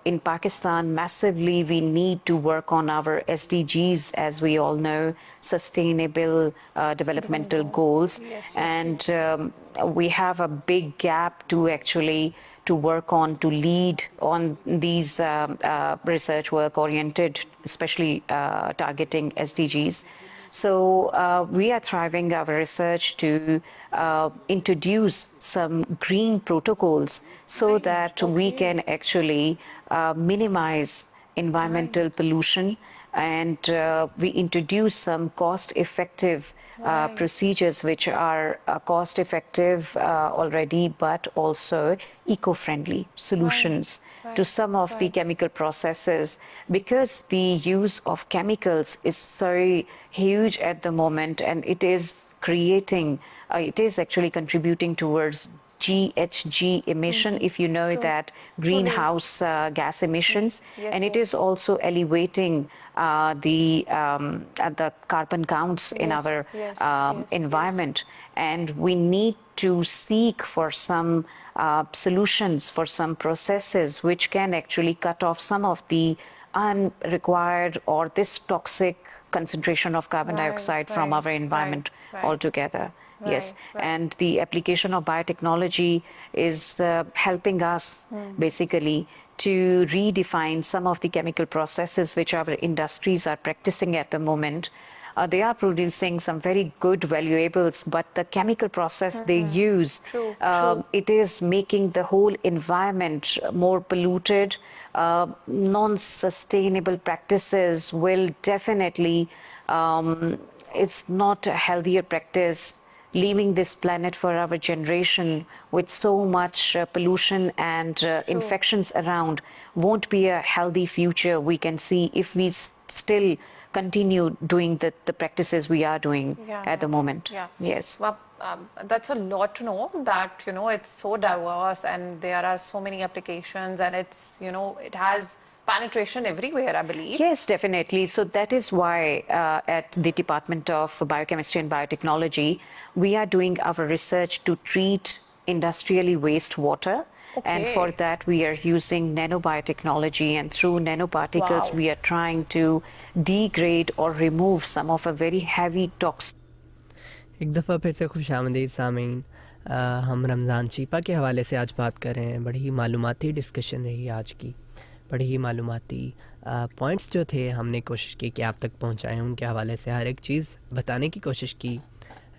in Pakistan, massively, we need to work on our SDGs, as we all know, Sustainable Developmental Goals. And we have a big gap to actually to work on, to lead on these research work oriented, especially targeting SDGs. So we are thriving our research to introduce some green protocols so that we can actually minimize environmental pollution, and we introduce some cost-effective procedures which are cost-effective already, but also eco-friendly solutions to some of the chemical processes, because the use of chemicals is so huge at the moment, and it is creating, it is actually contributing towards GHG emission, if you know that, greenhouse gas emissions, and it is also elevating the carbon counts in our environment. And we need to seek for some solutions, for some processes which can actually cut off some of the unrequired or this toxic concentration of carbon dioxide from our environment altogether. Yes, and the application of biotechnology is helping us basically to redefine some of the chemical processes which our industries are practicing at the moment. They are producing some very good valuables, but the chemical process they use, it is making the whole environment more polluted. Non-sustainable practices will definitely, it's not a healthier practice, leaving this planet for our generation with so much pollution and infections around won't be a healthy future we can see if we still continue doing the practices we are doing at the moment. Yes. Well, that's a lot to know, that, you know, it's so diverse and there are so many applications, and it's, you know, it has penetration everywhere, I believe. Yes, definitely. So that is why at the Department of Biochemistry and Biotechnology, we are doing our research to treat industrially wastewater. And for that, we are using nanobiotechnology, and through nanoparticles, we are trying to degrade or remove some of a very heavy toxins. एक दफ़ा फिर से खुशामदीद सामीन, हम रमज़ान चिपा के हवाले से आज बात कर रहे हैं। बड़ी ही मालूमाती डिस्कशन रही आज की, बड़ी ही मालूमाती पॉइंट्स जो थे हमने कोशिश की कि आप तक पहुंचाएं, उनके हवाले से हर एक चीज़ बताने की कोशिश की,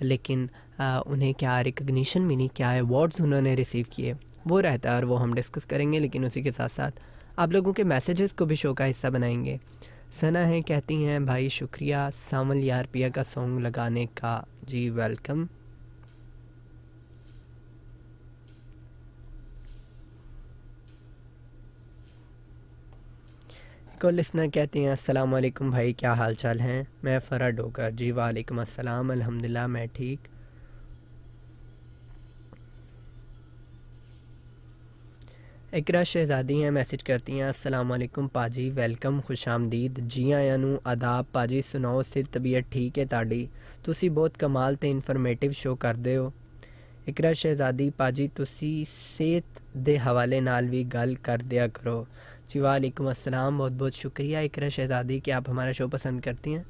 लेकिन उन्हें क्या रिकग्निशन मिली, क्या अवार्ड्स उन्होंने रिसीव किए, वो रहता है और वो हम डिस्कस करेंगे। लेकिन उसी के साथ साथ आप लोगों के मैसेजेस को भी शो का हिस्सा बनाएंगे। सना है, कहती हैं भाई शुक्रिया सामल यार पिया का सॉन्ग लगाने का। जी वेलकम। को लिसनर कहती हैं अस्सलाम वालेकुम भाई, क्या हाल चाल हैं? मैं फ़रा डोकर। जी वालेकुम अस्सलाम, अल्हम्दुलिल्लाह मैं ठीक। इकरा शहज़ादी हैं, मैसेज करती हैं अस्सलाम वालेकुम पाजी, वेलकम, खुशामदीद। जी आया नू आदाब पाजी, सुनाओ से तबीयत ठीक है ताड़ी? तुसी बहुत कमाल ते इन्फॉर्मेटिव शो करदे हो। इकरा शहज़ादी पाजी, तुसी सेहत दे हवाले नाल भी गल कर दिया करो। जी वालेकुम अस्सलाम, बहुत बहुत शुक्रिया इकरा शहज़ादी कि आप हमारा शो पसंद करती हैं।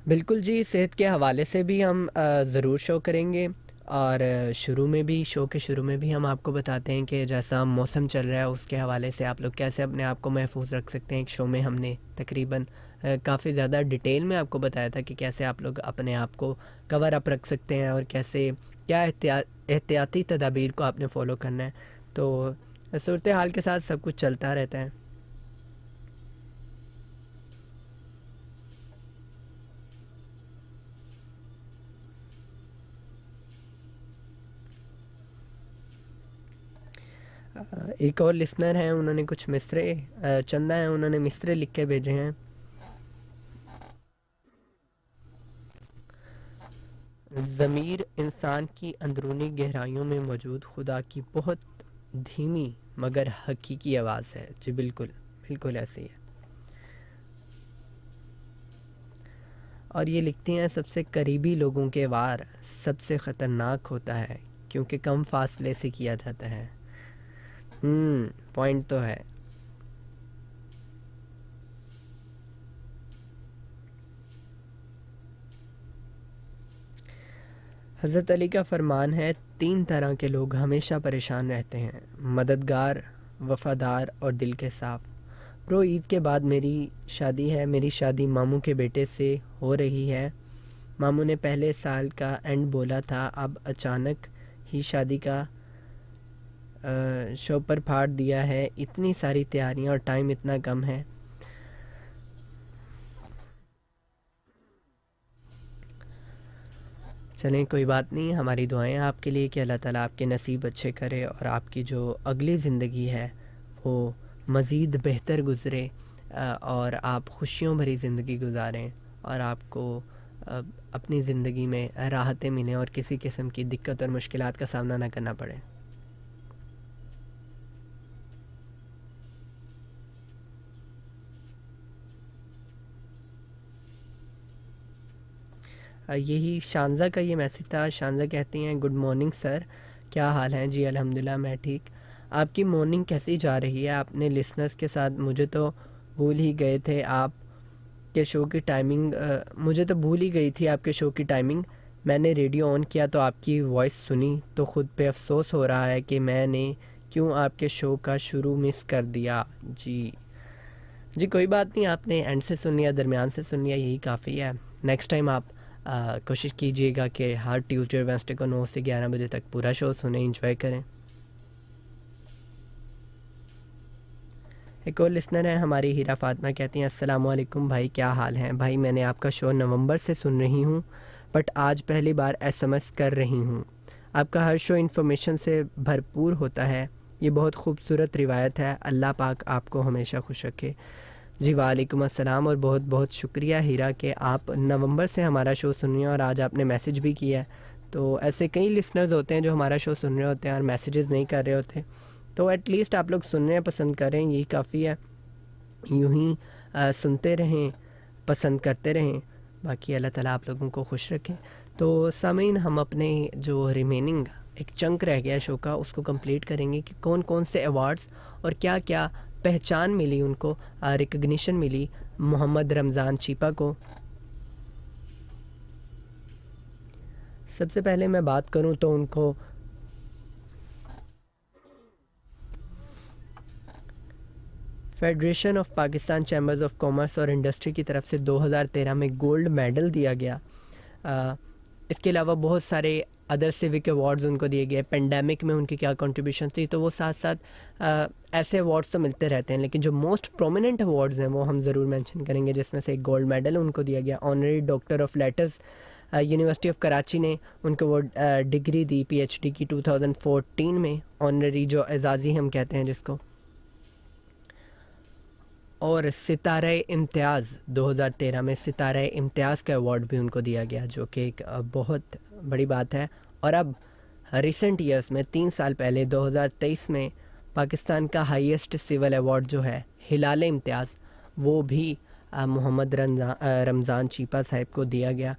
बिल्कुल जी, सेहत के हवाले से भी हम ज़रूर शो करेंगे, और शुरू में भी, शो के शुरू में भी हम आपको बताते हैं कि जैसा मौसम चल रहा है उसके हवाले से आप लोग कैसे अपने आप को महफूज रख सकते हैं। एक शो में हमने तकरीबन काफ़ी ज़्यादा डिटेल में आपको बताया था कि कैसे आप लोग अपने आप को कवर अप रख सकते हैं और कैसे क्या एहतियाती तदाबीर को आपने फ़ॉलो करना है। तो सूरत हाल के साथ सब कुछ चलता रहता है। एक और लिसनर हैं, उन्होंने कुछ मिसरे, चंदा हैं, उन्होंने मिसरे लिख के भेजे हैं। ज़मीर इंसान की अंदरूनी गहराइयों में मौजूद खुदा की बहुत धीमी मगर हकीकी आवाज़ है। जी बिल्कुल, बिल्कुल ऐसी है। और ये लिखती हैं, सबसे करीबी लोगों के वार सबसे ख़तरनाक होता है क्योंकि कम फासले से किया जाता है। पॉइंट तो है। हज़रत अली का फरमान है, 3 तरह के लोग हमेशा परेशान रहते हैं, मददगार, वफ़ादार और दिल के साफ़। ब्रो, ईद के बाद मेरी शादी है। मेरी शादी मामू के बेटे से हो रही है। मामू ने पहले साल का एंड बोला था, अब अचानक ही शादी का शो पर फाड़ दिया है। इतनी सारी तैयारियां और टाइम इतना कम है। चलें, कोई बात नहीं, हमारी दुआएं आपके लिए कि अल्लाह ताला आपके नसीब अच्छे करे और आपकी जो अगली ज़िंदगी है वो मज़ीद बेहतर गुज़रे और आप खुशियों भरी ज़िंदगी गुजारें और आपको अपनी ज़िंदगी में राहतें मिलें और किसी किस्म की दिक्कत और मुश्किलात का सामना ना करना पड़े। यही शानज़ा का ये मैसेज था। शानज़ा कहती हैं, गुड मॉर्निंग सर, क्या हाल है? जी अल्हम्दुलिल्लाह मैं ठीक। आपकी मॉर्निंग कैसी जा रही है? आपने लिसनर्स के साथ मुझे तो भूल ही गए थे आप के शो की टाइमिंग। मुझे तो भूल ही गई थी आपके शो की टाइमिंग। मैंने रेडियो ऑन किया तो आपकी वॉइस सुनी तो ख़ुद पे अफसोस हो रहा है कि मैंने क्यों आपके शो का शुरू मिस कर दिया। जी जी, कोई बात नहीं, आपने एंड से सुन लिया, दरमियान से सुन लिया, यही काफ़ी है। नेक्स्ट टाइम आप कोशिश कीजिएगा कि हर ट्यूसडे वेंसडे को 9 से 11 बजे तक पूरा शो सुने, इंजॉय करें। एक और लिसनर है हमारी हीरा फातिमा, कहती हैं, अस्सलाम वालेकुम भाई, क्या हाल है? भाई मैंने आपका शो नवंबर से सुन रही हूँ बट आज पहली बार एसएमएस कर रही हूँ। आपका हर शो इन्फॉर्मेशन से भरपूर होता है। ये बहुत खूबसूरत रिवायत है। अल्लाह पाक आपको हमेशा खुश रखे। जी वालेकुम अस्सलाम, और बहुत बहुत शुक्रिया हीरा कि आप नवंबर से हमारा शो सुन रहे हैं और आज आपने मैसेज भी किया है। तो ऐसे कई लिसनर्स होते हैं जो हमारा शो सुन रहे होते हैं और मैसेजेस नहीं कर रहे होते, तो एटलीस्ट आप लोग सुनने हैं, पसंद करें, यही काफ़ी है। यूं ही सुनते रहें, पसंद करते रहें, बाकी अल्लाह ताला आप लोगों को खुश रखें। तो सामीन, हम अपने जो रिमेनिंग एक चंक रह गया शो का उसको कंप्लीट करेंगे कि कौन कौन से अवार्ड्स और क्या क्या पहचान मिली उनको, रिकग्निशन मिली मोहम्मद रमज़ान चीपा को। सबसे पहले मैं बात करूं तो उनको federation of Pakistan chambers of commerce और इंडस्ट्री की तरफ से 2013 में गोल्ड मेडल दिया गया। इसके अलावा बहुत सारे अदर सिविक अवार्ड्स उनको दिए गए। पेंडेमिक में उनकी क्या कंट्रीब्यूशन थी, तो वो साथ साथ ऐसे अवार्ड्स तो मिलते रहते हैं, लेकिन जो मोस्ट प्रोमिनेंट अवार्ड्स हैं वो हम ज़रूर मेंशन करेंगे, जिसमें से एक गोल्ड मेडल उनको दिया गया। Honorary doctor of letters university of Karachi ने उनको वो डिग्री दी पीएचडी की 2014 में, ऑनरेरी जो एजाज़ी हम कहते हैं जिसको। और सितारा इम्तियाज़ 2013 में सितारा इम्तियाज़ का अवार्ड भी उनको दिया गया, जो कि एक बहुत बड़ी बात है। और अब रिसेंट ईयर्स में 3 साल पहले 2023 में पाकिस्तान का हाईएस्ट सिविल अवार्ड जो है हिलाल इम्तियाज़, वो भी मोहम्मद रमज़ान चीपा साहब को दिया गया।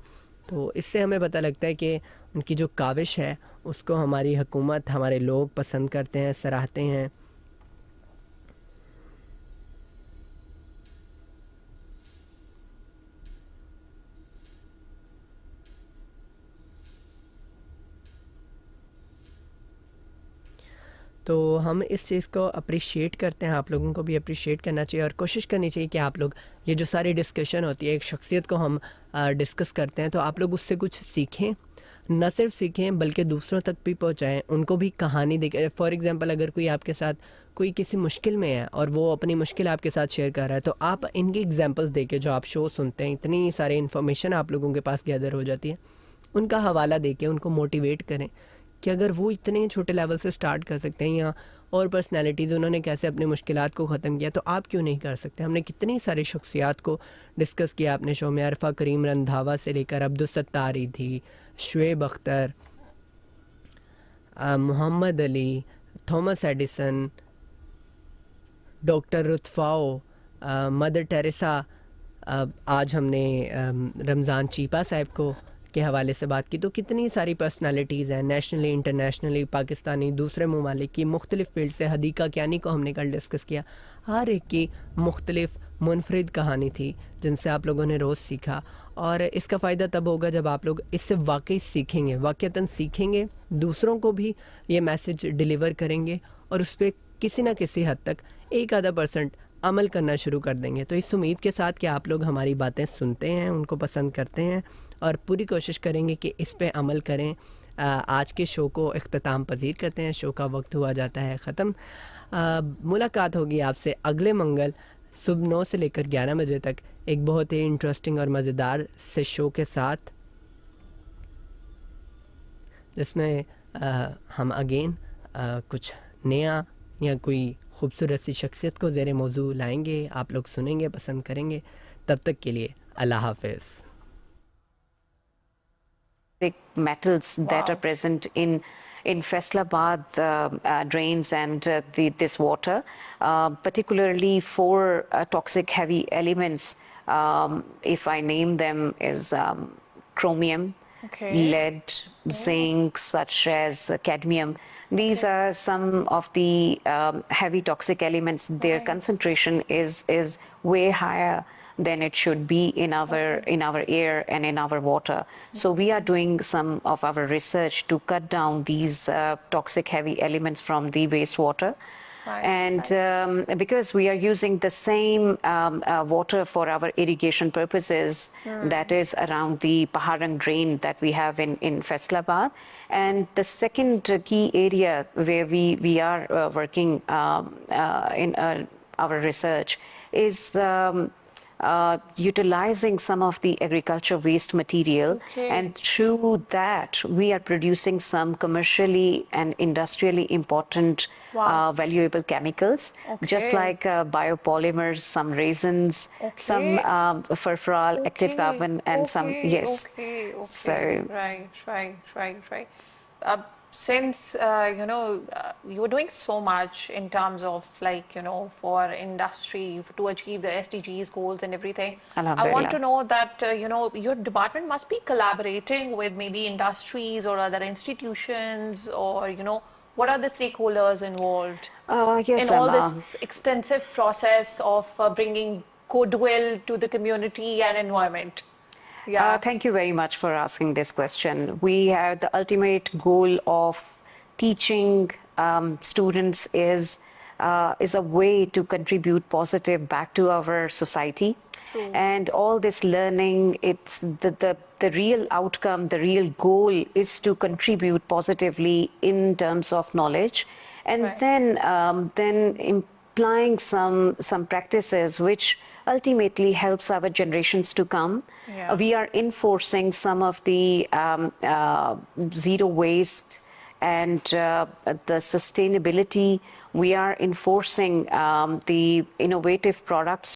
तो इससे हमें पता लगता है कि उनकी जो काविश है उसको हमारी हुकूमत, हमारे लोग पसंद करते हैं, सराहते हैं। तो हम इस चीज़ को अप्रिशिएट करते हैं, आप लोगों को भी अप्रिशिएट करना चाहिए और कोशिश करनी चाहिए कि आप लोग ये जो सारी डिस्कशन होती है, एक शख्सियत को हम डिस्कस करते हैं तो आप लोग उससे कुछ सीखें, न सिर्फ सीखें बल्कि दूसरों तक भी पहुंचाएं, उनको भी कहानी देखें। फॉर एग्जांपल अगर कोई आपके साथ कोई किसी मुश्किल में है और वो अपनी मुश्किल आपके साथ शेयर कर रहा है तो आप इनकी एग्जांपल्स देके, जो आप शो सुनते हैं इतनी सारी इन्फॉर्मेशन आप लोगों के पास गैदर हो जाती है, उनका हवाला देके उनको मोटिवेट करें कि अगर वो इतने छोटे लेवल से स्टार्ट कर सकते हैं या और पर्सनालिटीज़ उन्होंने कैसे अपने मुश्किलात को ख़त्म किया तो आप क्यों नहीं कर सकते। हमने कितनी सारी शख्सियात को डिस्कस किया अपने शो में, अरफा करीम रंधावा से लेकर अब्दुल सत्तारी थी, Shoaib Akhtar, Muhammad Ali, Thomas Edison, doctor Ruth Pfau, mother Teresa, आज हमने रमज़ान चीपा साहब को के हवाले से बात की। तो कितनी सारी पर्सनालिटीज़ हैं, नेशनली इंटरनेशनली, पाकिस्तानी, दूसरे ममालिक की, मुख्तलिफ़ फील्ड से। हदीका कियानी को हमने कल डिस्कस किया। हर एक की मुख्तलिफ़ मुनफरिद कहानी थी जिनसे आप लोगों ने रोज़ सीखा और इसका फ़ायदा तब होगा जब आप लोग इससे वाकई सीखेंगे, वाक़ईतन सीखेंगे, दूसरों को भी ये मैसेज डिलीवर करेंगे और उस पर किसी न किसी हद तक 1-आधा% अमल करना शुरू कर देंगे। तो इस उम्मीद के साथ कि आप लोग हमारी बातें सुनते हैं, उनको पसंद करते हैं और पूरी कोशिश करेंगे कि इस पे अमल करें। आज के शो को इख्तिताम पजीर करते हैं, शो का वक्त हुआ जाता है ख़त्म। मुलाकात होगी आपसे अगले मंगल सुबह 9 से लेकर 11 बजे तक एक बहुत ही इंटरेस्टिंग और मज़ेदार से शो के साथ, जिसमें हम अगेन कुछ नया या कोई खूबसूरत सी शख्सियत को ज़ेरे मौजू लाएंगे, आप लोग सुनेंगे, पसंद करेंगे। तब तक के लिए अल्लाह हाफ़िज़। Metals that are present in Faisalabad drains and this water, particularly four toxic heavy elements. If I name them, is chromium, lead, zinc, such as cadmium. These are some of the heavy toxic elements. Their concentration is way higher than it should be in our air and in our water. So we are doing some of our research to cut down these toxic heavy elements from the wastewater. And because we are using the same water for our irrigation purposes, that is around the Paharang drain that we have in Faisalabad. And the second key area where we are working in our research is utilizing some of the agriculture waste material, and through that we are producing some commercially and industrially important valuable chemicals, just like biopolymers, some resins, some furfural, active carbon, and some So right. Since you were doing so much in terms of for industry to achieve the SDGs goals and everything, I want to know that your department must be collaborating with maybe industries or other institutions, or what are the stakeholders involved in all this extensive process of bringing goodwill to the community and environment. Thank you very much for asking this question. We have the ultimate goal of teaching students is a way to contribute positive back to our society. And all this learning, it's the real outcome, the real goal is to contribute positively in terms of knowledge, and then implying some practices which ultimately helps our generations to come. We are enforcing some of the zero waste and the sustainability. We are enforcing the innovative products